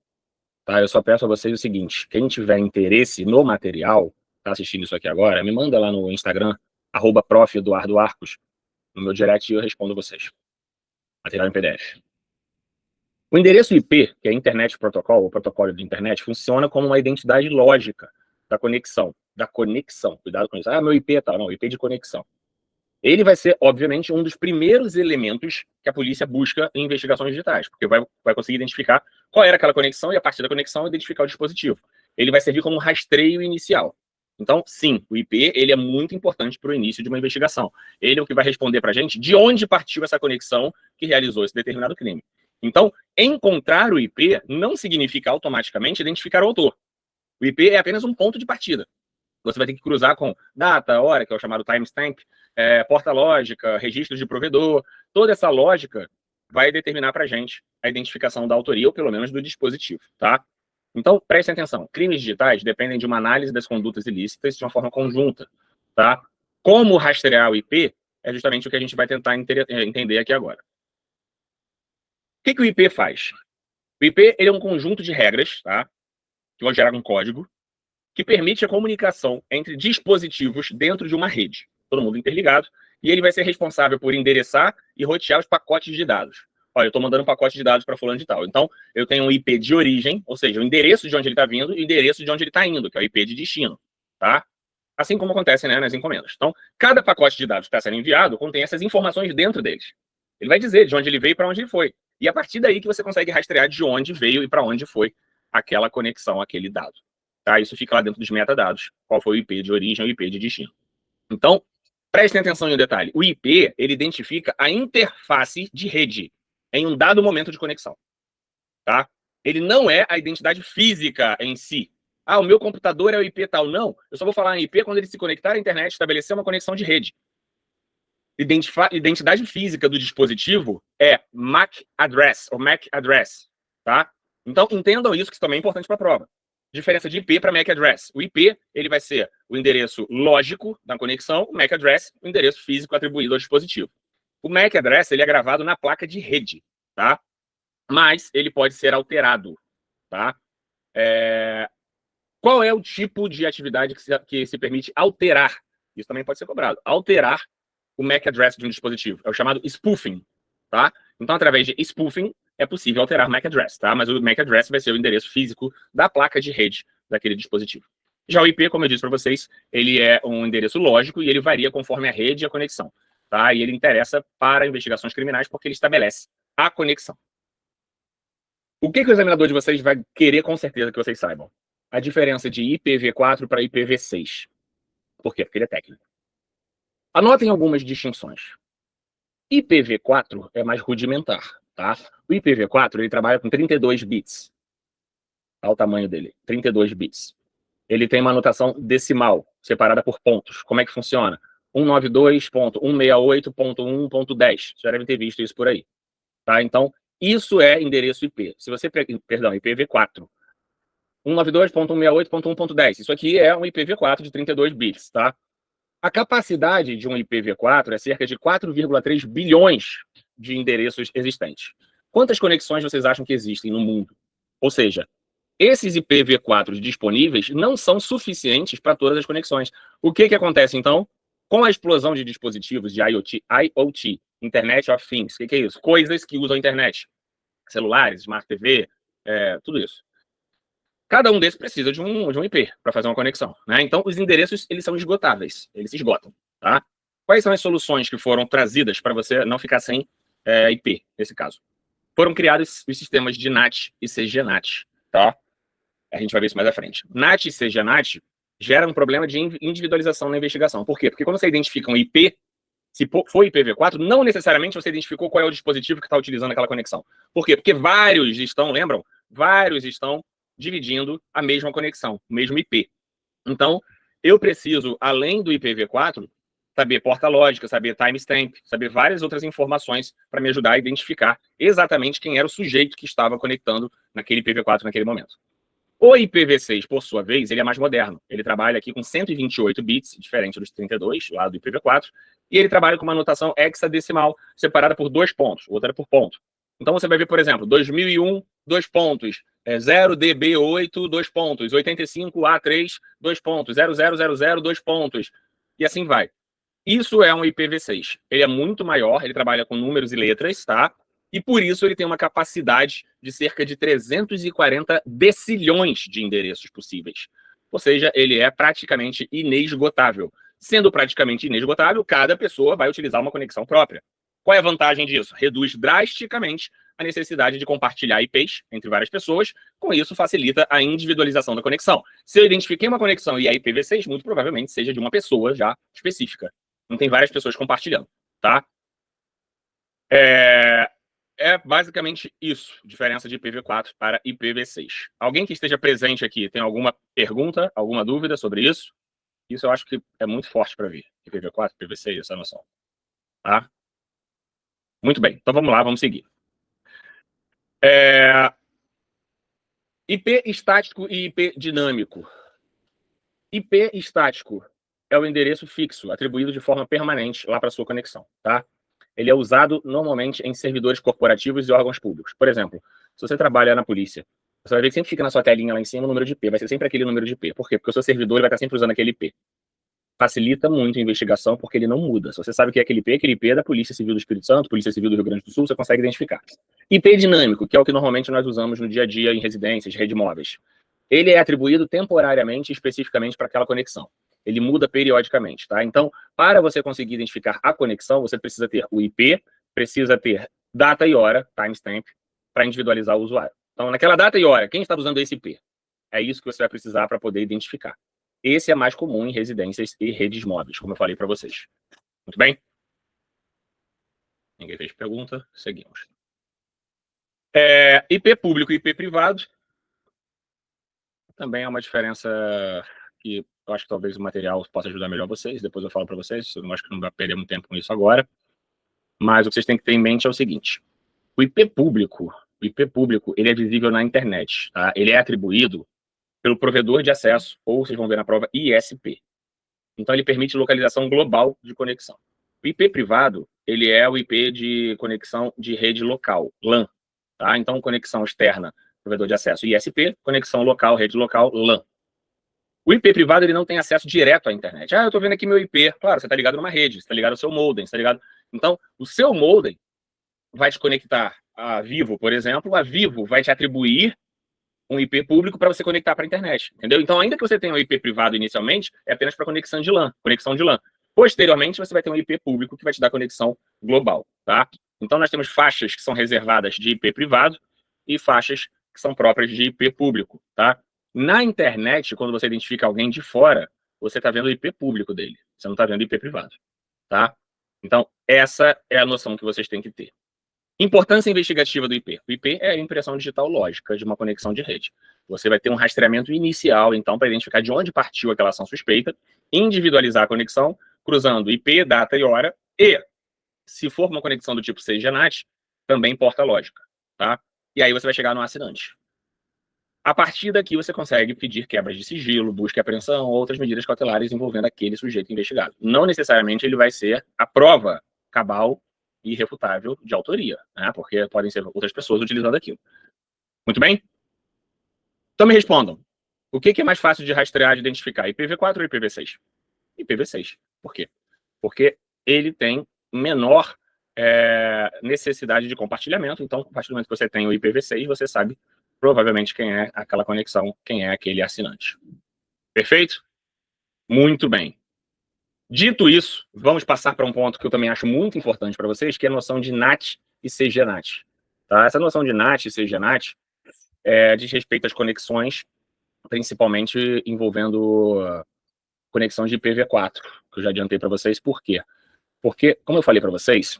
Tá? Eu só peço a vocês o seguinte: quem tiver interesse no material, tá assistindo isso aqui agora, me manda lá no Instagram, @prof.eduardoarcos, no meu direct, e eu respondo vocês. Material em PDF. O endereço IP, que é Internet Protocol, o protocolo de internet, funciona como uma identidade lógica da conexão. Cuidado com isso. Meu IP é tal. Não, IP de conexão. Ele vai ser, obviamente, um dos primeiros elementos que a polícia busca em investigações digitais, porque vai conseguir identificar qual era aquela conexão e, a partir da conexão, identificar o dispositivo. Ele vai servir como um rastreio inicial. Então, sim, o IP ele é muito importante para o início de uma investigação. Ele é o que vai responder para a gente de onde partiu essa conexão que realizou esse determinado crime. Então, encontrar o IP não significa automaticamente identificar o autor. O IP é apenas um ponto de partida. Você vai ter que cruzar com data, hora, que é o chamado timestamp, porta lógica, registros de provedor. Toda essa lógica vai determinar para a gente a identificação da autoria, ou pelo menos do dispositivo, tá? Então, prestem atenção. Crimes digitais dependem de uma análise das condutas ilícitas de uma forma conjunta, tá? Como rastrear o IP é justamente o que a gente vai tentar entender aqui agora. O que o IP faz? O IP ele é um conjunto de regras, tá? Que vão gerar um código que permite a comunicação entre dispositivos dentro de uma rede, todo mundo interligado, e ele vai ser responsável por endereçar e rotear os pacotes de dados. Olha, eu estou mandando um pacote de dados para fulano de tal. Então, eu tenho um IP de origem, ou seja, o endereço de onde ele está vindo e o endereço de onde ele está indo, que é o IP de destino, tá? Assim como acontece, né, nas encomendas. Então, cada pacote de dados que está sendo enviado contém essas informações dentro deles. Ele vai dizer de onde ele veio e para onde ele foi. E a partir daí que você consegue rastrear de onde veio e para onde foi aquela conexão, aquele dado. Tá? Isso fica lá dentro dos metadados. Qual foi o IP de origem e o IP de destino. Então, prestem atenção em um detalhe. O IP, ele identifica a interface de rede em um dado momento de conexão. Tá? Ele não é a identidade física em si. O meu computador é o IP tal. Não, eu só vou falar em IP quando ele se conectar à internet e estabelecer uma conexão de rede. Identidade física do dispositivo é MAC address, ou MAC address, tá? Então, entendam isso, que isso também é importante para a prova. Diferença de IP para MAC address. O IP, ele vai ser o endereço lógico da conexão, o MAC address, o endereço físico atribuído ao dispositivo. O MAC address, ele é gravado na placa de rede, tá? Mas ele pode ser alterado, tá? Qual é o tipo de atividade que se permite alterar? Isso também pode ser cobrado. Alterar o MAC address de um dispositivo. É o chamado spoofing, tá? Então, através de spoofing, é possível alterar o MAC address, tá? Mas o MAC address vai ser o endereço físico da placa de rede daquele dispositivo. Já o IP, como eu disse para vocês, ele é um endereço lógico e ele varia conforme a rede e a conexão, tá? E ele interessa para investigações criminais porque ele estabelece a conexão. O que o examinador de vocês vai querer com certeza que vocês saibam? A diferença de IPv4 para IPv6. Por quê? Porque ele é técnico. Anotem algumas distinções. IPv4 é mais rudimentar, tá? O IPv4, ele trabalha com 32 bits. Olha o tamanho dele, 32 bits. Ele tem uma notação decimal, separada por pontos. Como é que funciona? 192.168.1.10. Já devem ter visto isso por aí. Tá? Então, isso é endereço IP. Se você, perdão, IPv4. 192.168.1.10. Isso aqui é um IPv4 de 32 bits, tá? A capacidade de um IPv4 é cerca de 4,3 bilhões de endereços existentes. Quantas conexões vocês acham que existem no mundo? Ou seja, esses IPv4 disponíveis não são suficientes para todas as conexões. O que acontece, então? Com a explosão de dispositivos de IoT, Internet of Things, o que é isso? Coisas que usam a internet. Celulares, Smart TV, tudo isso. Cada um desses precisa de um IP para fazer uma conexão, né? Então, os endereços, eles são esgotáveis, eles se esgotam, tá? Quais são as soluções que foram trazidas para você não ficar sem IP, nesse caso? Foram criados os sistemas de NAT e CGNAT, tá? A gente vai ver isso mais à frente. NAT e CGNAT geram um problema de individualização na investigação. Por quê? Porque quando você identifica um IP, se for IPv4, não necessariamente você identificou qual é o dispositivo que está utilizando aquela conexão. Por quê? Porque vários estão, lembram? Vários estão dividindo a mesma conexão, o mesmo IP. Então, eu preciso, além do IPv4, saber porta lógica, saber timestamp, saber várias outras informações para me ajudar a identificar exatamente quem era o sujeito que estava conectando naquele IPv4 naquele momento. O IPv6, por sua vez, ele é mais moderno. Ele trabalha aqui com 128 bits, diferente dos 32, lá do IPv4, e ele trabalha com uma notação hexadecimal, separada por 2 pontos, outra por ponto. Então, você vai ver, por exemplo, 2001, 2 pontos, 0DB8, 2 pontos, 85A3, 2 pontos, 0000, 2 pontos, e assim vai. Isso é um IPv6. Ele é muito maior, ele trabalha com números e letras, tá? E por isso ele tem uma capacidade de cerca de 340 decilhões de endereços possíveis. Ou seja, ele é praticamente inesgotável. Sendo praticamente inesgotável, cada pessoa vai utilizar uma conexão própria. Qual é a vantagem disso? Reduz drasticamente a necessidade de compartilhar IPs entre várias pessoas. Com isso, facilita a individualização da conexão. Se eu identifiquei uma conexão e é IPv6, muito provavelmente seja de uma pessoa já específica. Não tem várias pessoas compartilhando, tá? É basicamente isso, diferença de IPv4 para IPv6. Alguém que esteja presente aqui tem alguma pergunta, alguma dúvida sobre isso? Isso eu acho que é muito forte para vir. IPv4, IPv6, essa noção. Tá? Muito bem, então vamos lá, vamos seguir. IP estático e IP dinâmico. IP estático é o endereço fixo, atribuído de forma permanente lá para sua conexão, tá? Ele é usado normalmente em servidores corporativos e órgãos públicos. Por exemplo, se você trabalha na polícia, você vai ver que sempre fica na sua telinha lá em cima o número de IP, vai ser sempre aquele número de IP. Por quê? Porque o seu servidor vai estar sempre usando aquele IP. Facilita muito a investigação porque ele não muda. Se você sabe que é aquele IP é da Polícia Civil do Espírito Santo, Polícia Civil do Rio Grande do Sul, você consegue identificar. IP dinâmico, que é o que normalmente nós usamos no dia a dia em residências, redes móveis. Ele é atribuído temporariamente, especificamente para aquela conexão. Ele muda periodicamente, tá? Então, para você conseguir identificar a conexão, você precisa ter o IP, precisa ter data e hora, timestamp, para individualizar o usuário. Então, naquela data e hora, quem está usando esse IP? É isso que você vai precisar para poder identificar. Esse é mais comum em residências e redes móveis, como eu falei para vocês. Muito bem? Ninguém fez pergunta? Seguimos. IP público e IP privado. Também é uma diferença que eu acho que talvez o material possa ajudar melhor vocês. Depois eu falo para vocês. Eu não acho que não vai perder muito tempo com isso agora. Mas o que vocês têm que ter em mente é o seguinte. O IP público, ele é visível na internet. Tá? Ele é atribuído pelo provedor de acesso, ou vocês vão ver na prova, ISP. Então, ele permite localização global de conexão. O IP privado, ele é o IP de conexão de rede local, LAN. Tá? Então, conexão externa, provedor de acesso, ISP, conexão local, rede local, LAN. O IP privado, ele não tem acesso direto à internet. Eu estou vendo aqui meu IP. Claro, você está ligado numa rede, você está ligado ao seu modem, você está ligado... Então, o seu modem vai te conectar a Vivo, por exemplo. A Vivo vai te atribuir um IP público para você conectar para a internet, entendeu? Então, ainda que você tenha um IP privado inicialmente, é apenas para conexão de LAN. Posteriormente, você vai ter um IP público que vai te dar conexão global, tá? Então, nós temos faixas que são reservadas de IP privado e faixas que são próprias de IP público, tá? Na internet, quando você identifica alguém de fora, você está vendo o IP público dele, você não está vendo o IP privado, tá? Então, essa é a noção que vocês têm que ter. Importância investigativa do IP. O IP é a impressão digital lógica de uma conexão de rede. Você vai ter um rastreamento inicial, então, para identificar de onde partiu aquela ação suspeita, individualizar a conexão, cruzando IP, data e hora, e, se for uma conexão do tipo CGNAT, também porta lógica, tá? E aí você vai chegar no assinante. A partir daqui, você consegue pedir quebras de sigilo, busca e apreensão, ou outras medidas cautelares envolvendo aquele sujeito investigado. Não necessariamente ele vai ser a prova cabal e irrefutável de autoria, né? Porque podem ser outras pessoas utilizando aquilo. Muito bem? Então me respondam. O que é mais fácil de rastrear e identificar, IPv4 ou IPv6? IPv6. Por quê? Porque ele tem menor necessidade de compartilhamento. Então, a partir do momento que você tem o IPv6, você sabe provavelmente quem é aquela conexão, quem é aquele assinante. Perfeito? Muito bem. Dito isso, vamos passar para um ponto que eu também acho muito importante para vocês, que é a noção de NAT e CGNAT. Tá? Essa noção de NAT e CGNAT diz respeito às conexões, principalmente envolvendo conexão de IPv4, que eu já adiantei para vocês. Por quê? Porque, como eu falei para vocês,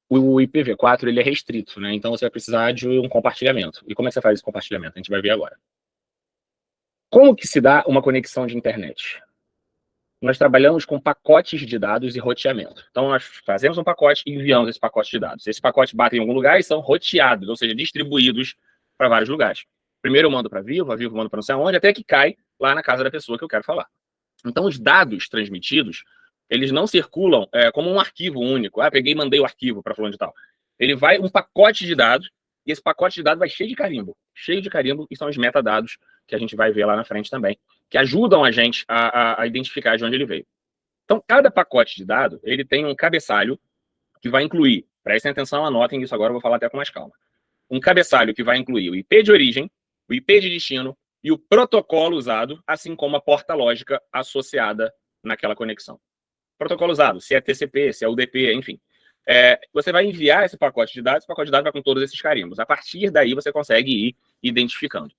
o IPv4 ele é restrito, né? Então você vai precisar de um compartilhamento. E como é que você faz esse compartilhamento? A gente vai ver agora. Como que se dá uma conexão de internet? Nós trabalhamos com pacotes de dados e roteamento. Então nós fazemos um pacote e enviamos esse pacote de dados. Esses pacotes batem em algum lugar e são roteados, ou seja, distribuídos para vários lugares. Primeiro eu mando para a Vivo manda para não sei aonde, até que cai lá na casa da pessoa que eu quero falar. Então os dados transmitidos, eles não circulam como um arquivo único. Peguei e mandei o arquivo para fulano de tal. Ele vai um pacote de dados, e esse pacote de dados vai cheio de carimbo. Cheio de carimbo, e são os metadados que a gente vai ver lá na frente também, que ajudam a gente a identificar de onde ele veio. Então, cada pacote de dado, ele tem um cabeçalho que vai incluir, prestem atenção, anotem isso agora, eu vou falar até com mais calma. Um cabeçalho que vai incluir o IP de origem, o IP de destino e o protocolo usado, assim como a porta lógica associada naquela conexão. Protocolo usado, se é TCP, se é UDP, enfim. Você vai enviar esse pacote de dados vai com todos esses carimbos. A partir daí, você consegue ir identificando.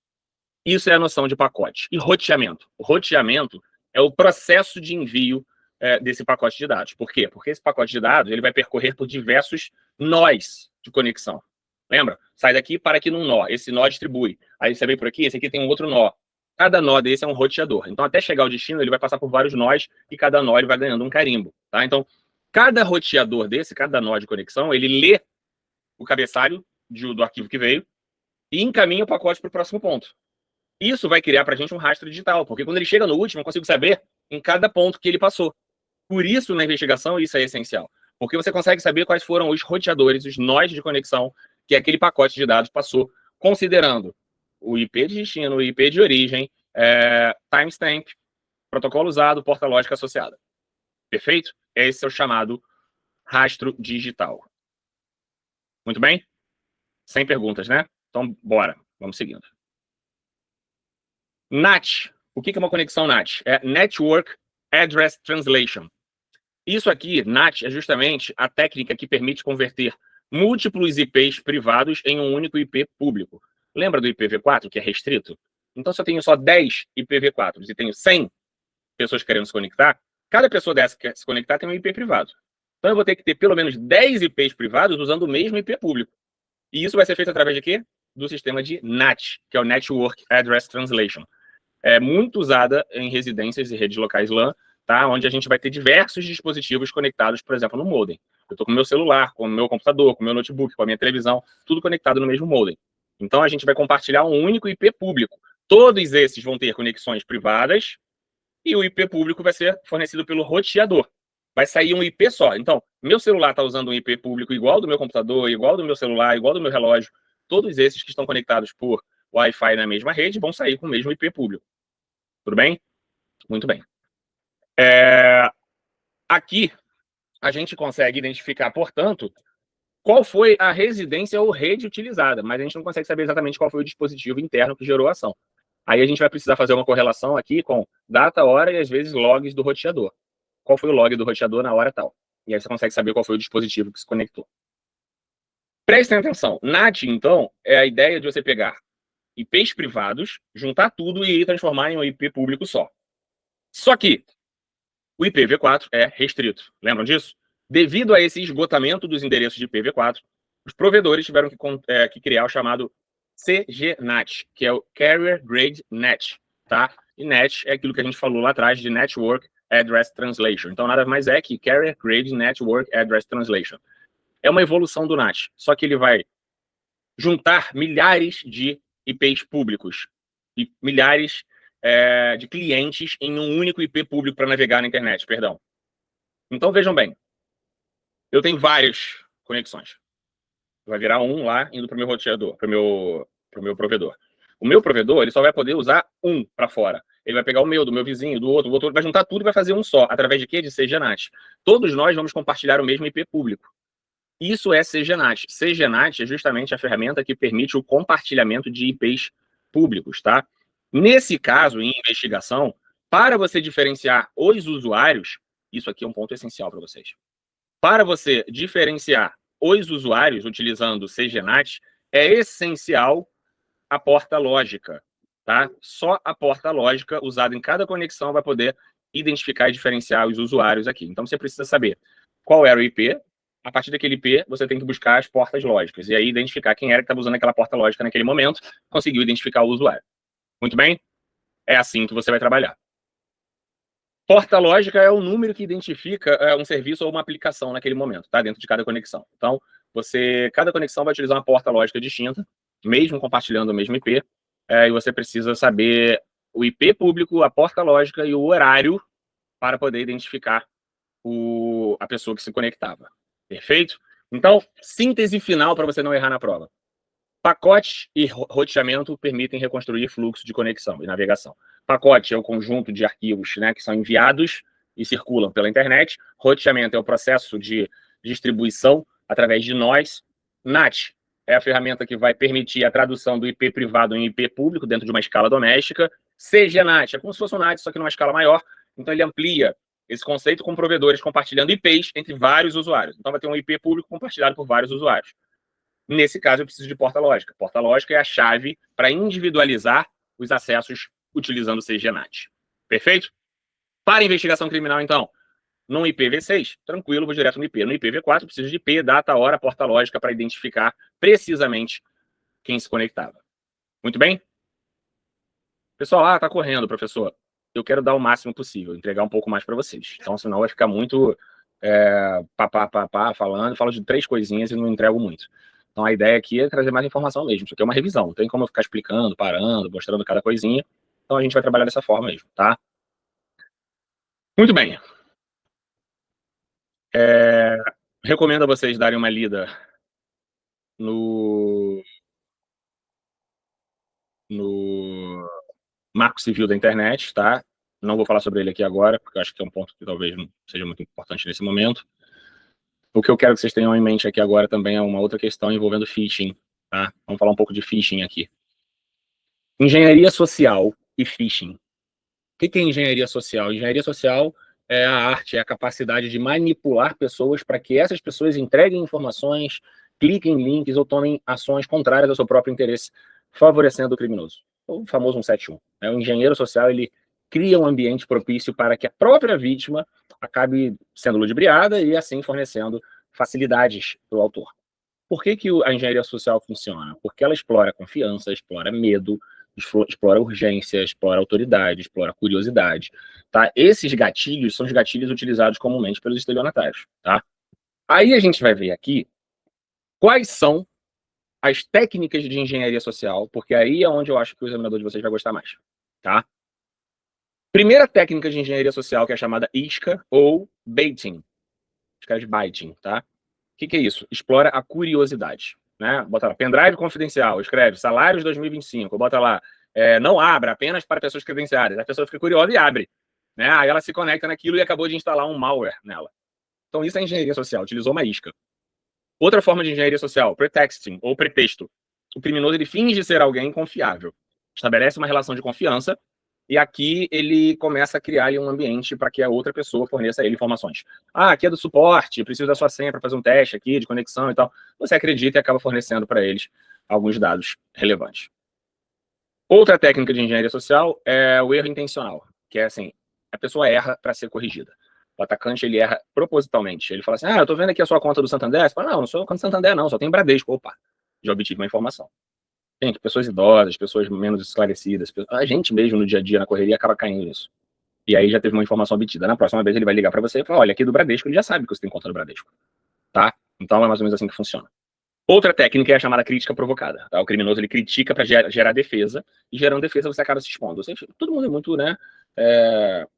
Isso é a noção de pacote. E roteamento? O roteamento é o processo de envio desse pacote de dados. Por quê? Porque esse pacote de dados ele vai percorrer por diversos nós de conexão. Lembra? Sai daqui para aqui num nó. Esse nó distribui. Aí você vem por aqui, esse aqui tem um outro nó. Cada nó desse é um roteador. Então, até chegar ao destino, ele vai passar por vários nós e cada nó ele vai ganhando um carimbo. Tá? Então, cada roteador desse, cada nó de conexão, ele lê o cabeçalho do arquivo que veio e encaminha o pacote para o próximo ponto. Isso vai criar para a gente um rastro digital, porque quando ele chega no último, eu consigo saber em cada ponto que ele passou. Por isso, na investigação, isso é essencial. Porque você consegue saber quais foram os roteadores, os nós de conexão que aquele pacote de dados passou, considerando o IP de destino, o IP de origem, timestamp, protocolo usado, porta lógica associada. Perfeito? Esse é o chamado rastro digital. Muito bem? Sem perguntas, né? Então, bora. Vamos seguindo. NAT. O que é uma conexão NAT? É Network Address Translation. Isso aqui, NAT, é justamente a técnica que permite converter múltiplos IPs privados em um único IP público. Lembra do IPv4, que é restrito? Então, se eu tenho só 10 IPv4s e tenho 100 pessoas querendo se conectar, cada pessoa dessa que quer se conectar tem um IP privado. Então, eu vou ter que ter pelo menos 10 IPs privados usando o mesmo IP público. E isso vai ser feito através de quê? Do sistema de NAT, que é o Network Address Translation. É muito usada em residências e redes locais LAN, tá? Onde a gente vai ter diversos dispositivos conectados, por exemplo, no modem. Eu estou com o meu celular, com o meu computador, com o meu notebook, com a minha televisão, tudo conectado no mesmo modem. Então, a gente vai compartilhar um único IP público. Todos esses vão ter conexões privadas e o IP público vai ser fornecido pelo roteador. Vai sair um IP só. Então, meu celular está usando um IP público igual do meu computador, igual do meu celular, igual do meu relógio. Todos esses que estão conectados por Wi-Fi na mesma rede vão sair com o mesmo IP público. Tudo bem? Muito bem. Aqui, a gente consegue identificar, portanto, qual foi a residência ou rede utilizada, mas a gente não consegue saber exatamente qual foi o dispositivo interno que gerou a ação. Aí a gente vai precisar fazer uma correlação aqui com data, hora e, às vezes, logs do roteador. Qual foi o log do roteador na hora tal? E aí você consegue saber qual foi o dispositivo que se conectou. Prestem atenção. NAT, então, é a ideia de você pegar IPs privados, juntar tudo e transformar em um IP público só. Só que o IPv4 é restrito. Lembram disso? Devido a esse esgotamento dos endereços de IPv4, os provedores tiveram que criar o chamado CGNAT, que é o Carrier Grade NAT, tá? E NAT é aquilo que a gente falou lá atrás de Network Address Translation. Então, nada mais é que Carrier Grade Network Address Translation. É uma evolução do NAT, só que ele vai juntar milhares de IPs públicos e milhares de clientes em um único IP público para navegar na internet, perdão. Então, vejam bem, eu tenho várias conexões. Vai virar um lá indo para o meu roteador, para o meu provedor. O meu provedor, ele só vai poder usar um para fora. Ele vai pegar o meu, do meu vizinho, do outro, vai juntar tudo e vai fazer um só. Através de quê? De CGNAT. Todos nós vamos compartilhar o mesmo IP público. Isso é CGNAT. CGNAT é justamente a ferramenta que permite o compartilhamento de IPs públicos, tá? Nesse caso, em investigação, para você diferenciar os usuários, isso aqui é um ponto essencial para vocês. Para você diferenciar os usuários utilizando o CGNAT, é essencial a porta lógica, tá? Só a porta lógica usada em cada conexão vai poder identificar e diferenciar os usuários aqui. Então, você precisa saber qual era o IP. A partir daquele IP, você tem que buscar as portas lógicas. E aí, identificar quem era que estava usando aquela porta lógica naquele momento, conseguiu identificar o usuário. Muito bem? É assim que você vai trabalhar. Porta lógica é o número que identifica um serviço ou uma aplicação naquele momento, tá? Dentro de cada conexão. Então, cada conexão vai utilizar uma porta lógica distinta, mesmo compartilhando o mesmo IP, e você precisa saber o IP público, a porta lógica e o horário para poder identificar a pessoa que se conectava. Perfeito? Então, síntese final para você não errar na prova. Pacote e roteamento permitem reconstruir fluxo de conexão e navegação. Pacote é o conjunto de arquivos, né, que são enviados e circulam pela internet. Roteamento é o processo de distribuição através de nós. NAT é a ferramenta que vai permitir a tradução do IP privado em IP público dentro de uma escala doméstica. CGNAT é como se fosse um NAT, só que numa escala maior. Então, ele amplia esse conceito com provedores compartilhando IPs entre vários usuários. Então, vai ter um IP público compartilhado por vários usuários. Nesse caso, eu preciso de porta lógica. Porta lógica é a chave para individualizar os acessos utilizando o CGNAT. Perfeito? Para investigação criminal, então, no IPv6, tranquilo, vou direto no IP. No IPv4, eu preciso de IP, data, hora, porta lógica para identificar precisamente quem se conectava. Muito bem? Pessoal, tá correndo, professor. Eu quero dar o máximo possível, entregar um pouco mais para vocês. Então, senão vai ficar muito falando, falo de 3 coisinhas e não entrego muito. Então, a ideia aqui é trazer mais informação mesmo. Isso aqui é uma revisão. Não tem como eu ficar explicando, parando, mostrando cada coisinha. Então, a gente vai trabalhar dessa forma mesmo, tá? Muito bem. Recomendo a vocês darem uma lida no Marco Civil da Internet, tá? Não vou falar sobre ele aqui agora, porque eu acho que é um ponto que talvez não seja muito importante nesse momento. O que eu quero que vocês tenham em mente aqui agora também é uma outra questão envolvendo phishing, tá? Vamos falar um pouco de phishing aqui. Engenharia social e phishing. O que é engenharia social? Engenharia social é a arte, é a capacidade de manipular pessoas para que essas pessoas entreguem informações, cliquem em links ou tomem ações contrárias ao seu próprio interesse, favorecendo o criminoso. O famoso 171. O engenheiro social, ele cria um ambiente propício para que a própria vítima acabe sendo ludibriada e assim fornecendo facilidades para o autor. Por que a engenharia social funciona? Porque ela explora confiança, explora medo, explora urgência, explora autoridade, explora curiosidade, tá? Esses gatilhos são os gatilhos utilizados comumente pelos estelionatários, tá? Aí a gente vai ver aqui quais são as técnicas de engenharia social, porque aí é onde eu acho que o examinador de vocês vai gostar mais, tá? Primeira técnica de engenharia social, que é chamada isca ou baiting. Escreve baiting, tá? O que é isso? Explora a curiosidade, né? Bota lá, pendrive confidencial, escreve salários 2025, bota lá, não abra, apenas para pessoas credenciadas. A pessoa fica curiosa e abre, né? Aí ela se conecta naquilo e acabou de instalar um malware nela. Então isso é engenharia social, utilizou uma isca. Outra forma de engenharia social, pretexting, ou pretexto. O criminoso, ele finge ser alguém confiável. Estabelece uma relação de confiança e aqui ele começa a criar ali um ambiente para que a outra pessoa forneça a ele informações. Aqui é do suporte, preciso da sua senha para fazer um teste aqui de conexão e tal. Você acredita e acaba fornecendo para eles alguns dados relevantes. Outra técnica de engenharia social é o erro intencional, que é assim, a pessoa erra para ser corrigida. O atacante, ele erra propositalmente. Ele fala assim, eu tô vendo aqui a sua conta do Santander. Você fala, não sou conta do Santander não, só tem Bradesco. Opa, já obtive uma informação. Gente, pessoas idosas, pessoas menos esclarecidas, a gente mesmo no dia a dia, na correria, acaba caindo nisso. E aí já teve uma informação obtida. Na próxima vez ele vai ligar para você e falar, olha, aqui do Bradesco, ele já sabe que você tem conta do Bradesco. Tá? Então é mais ou menos assim que funciona. Outra técnica é a chamada crítica provocada. Tá? O criminoso, ele critica para gerar defesa, e gerando defesa você acaba se expondo. Todo mundo é muito, né,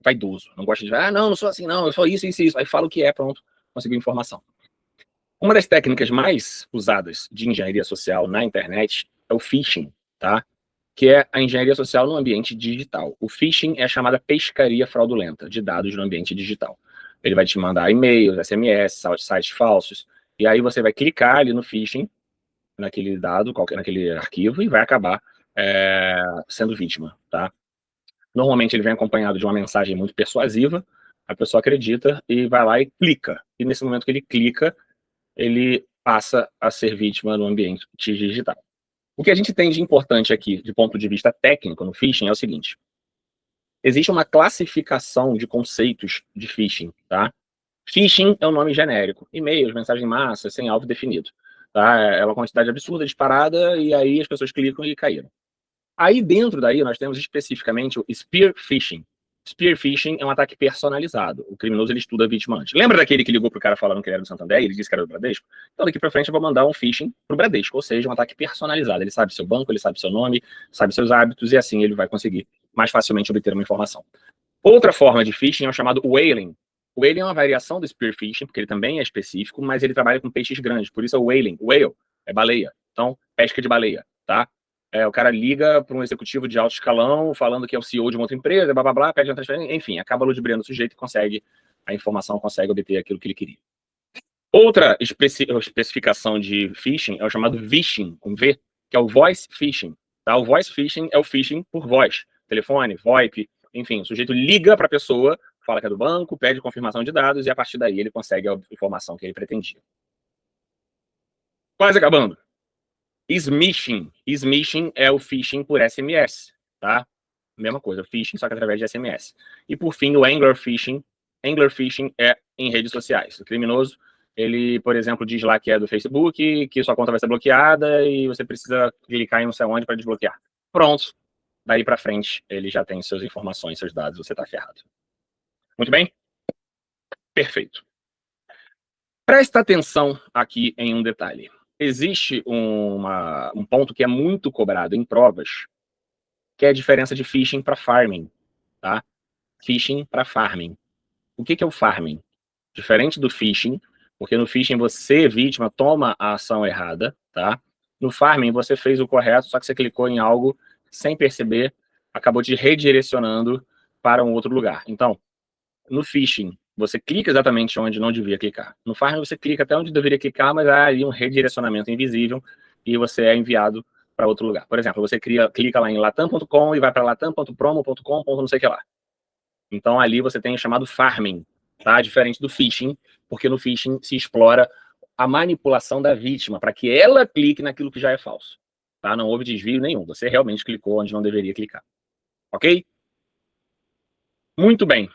vaidoso. Não gosta de, não sou assim não, eu sou isso. Aí fala o que é, pronto, conseguiu informação. Uma das técnicas mais usadas de engenharia social na internet é o phishing, tá? Que é a engenharia social no ambiente digital. O phishing é a chamada pescaria fraudulenta de dados no ambiente digital. Ele vai te mandar e-mails, SMS, sites falsos, e aí você vai clicar ali no phishing, naquele dado, naquele arquivo, e vai acabar sendo vítima, tá? Normalmente ele vem acompanhado de uma mensagem muito persuasiva, a pessoa acredita e vai lá e clica. E nesse momento que ele clica, ele passa a ser vítima no ambiente digital. O que a gente tem de importante aqui, de ponto de vista técnico, no phishing, é o seguinte. Existe uma classificação de conceitos de phishing, tá? Phishing é um nome genérico. E-mails, mensagem em massa, sem alvo definido. Tá? É uma quantidade absurda disparada, e aí as pessoas clicam e caíram. Aí dentro daí nós temos especificamente o Spear Phishing. Spear Phishing é um ataque personalizado. O criminoso, ele estuda a vítima antes. Lembra daquele que ligou pro cara falando que ele era do Santander e ele disse que era do Bradesco? Então daqui pra frente eu vou mandar um phishing pro Bradesco, ou seja, um ataque personalizado. Ele sabe seu banco, ele sabe seu nome, sabe seus hábitos, e assim ele vai conseguir mais facilmente obter uma informação. Outra forma de phishing é o chamado whaling. O whaling é uma variação do Spear Phishing, porque ele também é específico, mas ele trabalha com peixes grandes, por isso é o whaling. Whale é baleia, então pesca de baleia, tá? O cara liga para um executivo de alto escalão, falando que é o CEO de uma outra empresa, blá, blá, blá, pede uma transferência, enfim, acaba ludibriando o sujeito e consegue a informação, consegue obter aquilo que ele queria. Outra especificação de phishing é o chamado vishing, com V, que é o voice phishing. Tá? O voice phishing é o phishing por voz, telefone, VoIP, enfim, o sujeito liga para a pessoa, fala que é do banco, pede confirmação de dados e a partir daí ele consegue a informação que ele pretendia. Quase acabando. Smishing. Smishing é o phishing por SMS, tá? Mesma coisa, phishing, só que através de SMS. E por fim, o angler phishing. Angler phishing é em redes sociais. O criminoso, ele, por exemplo, diz lá que é do Facebook, que sua conta vai ser bloqueada e você precisa clicar em não sei onde para desbloquear. Pronto. Daí para frente, ele já tem suas informações, seus dados, você está ferrado. Muito bem? Perfeito. Presta atenção aqui em um detalhe. Existe um ponto que é muito cobrado em provas, que é a diferença de phishing para farming, tá? Phishing para farming. O que é o farming? Diferente do phishing, porque no phishing você, vítima, toma a ação errada, tá? No farming você fez o correto, só que você clicou em algo sem perceber, acabou te redirecionando para um outro lugar. Então, no phishing, você clica exatamente onde não devia clicar. No farming, você clica até onde deveria clicar, mas há ali um redirecionamento invisível e você é enviado para outro lugar. Por exemplo, você clica lá em latam.com e vai para latam.promo.com, não sei o que lá. Então, ali você tem o chamado farming, tá? Diferente do phishing, porque no phishing se explora a manipulação da vítima para que ela clique naquilo que já é falso. Tá? Não houve desvio nenhum. Você realmente clicou onde não deveria clicar. Ok? Muito bem.